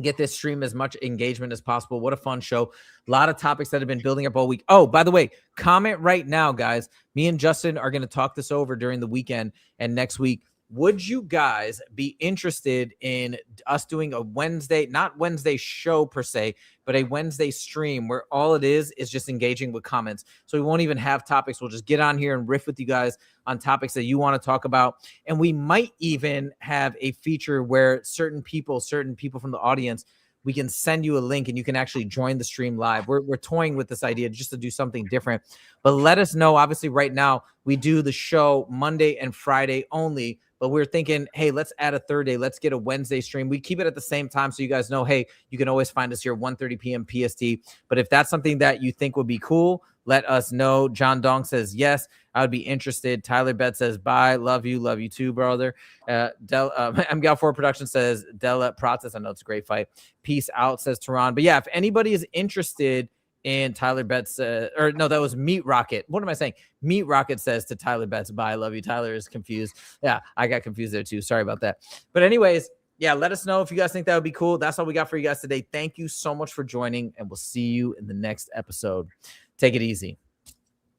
get this stream as much engagement as possible. What a fun show. A lot of topics that have been building up all week. Oh, by the way, comment right now, guys. Me and Justin are going to talk this over during the weekend and next week. Would you guys be interested in us doing a Wednesday, not Wednesday show per se, but a Wednesday stream where all it is just engaging with comments? So we won't even have topics. We'll just get on here and riff with you guys on topics that you want to talk about. And we might even have a feature where certain people from the audience, we can send you a link and you can actually join the stream live. We're toying with this idea just to do something different. But let us know. Obviously, right now, we do the show Monday and Friday only. But we're thinking, hey, let's add a third day. Let's get a Wednesday stream. We keep it at the same time so you guys know, hey, you can always find us here 1:30 p.m. PST. But if that's something that you think would be cool, let us know. John Dong says, yes, I would be interested. Tyler Bet says, bye. Love you too, brother. MGal4 Production says, Della Process. I know it's a great fight. Peace out, says Tehran. But yeah, if anybody is interested in Tyler Betts, or no, that was Meat Rocket. What am I saying? Meat Rocket says to Tyler Betts, bye, love you. Tyler is confused. Yeah, I got confused there too. Sorry about that. But anyways, yeah, let us know if you guys think that would be cool. That's all we got for you guys today. Thank you so much for joining, and we'll see you in the next episode. Take it easy.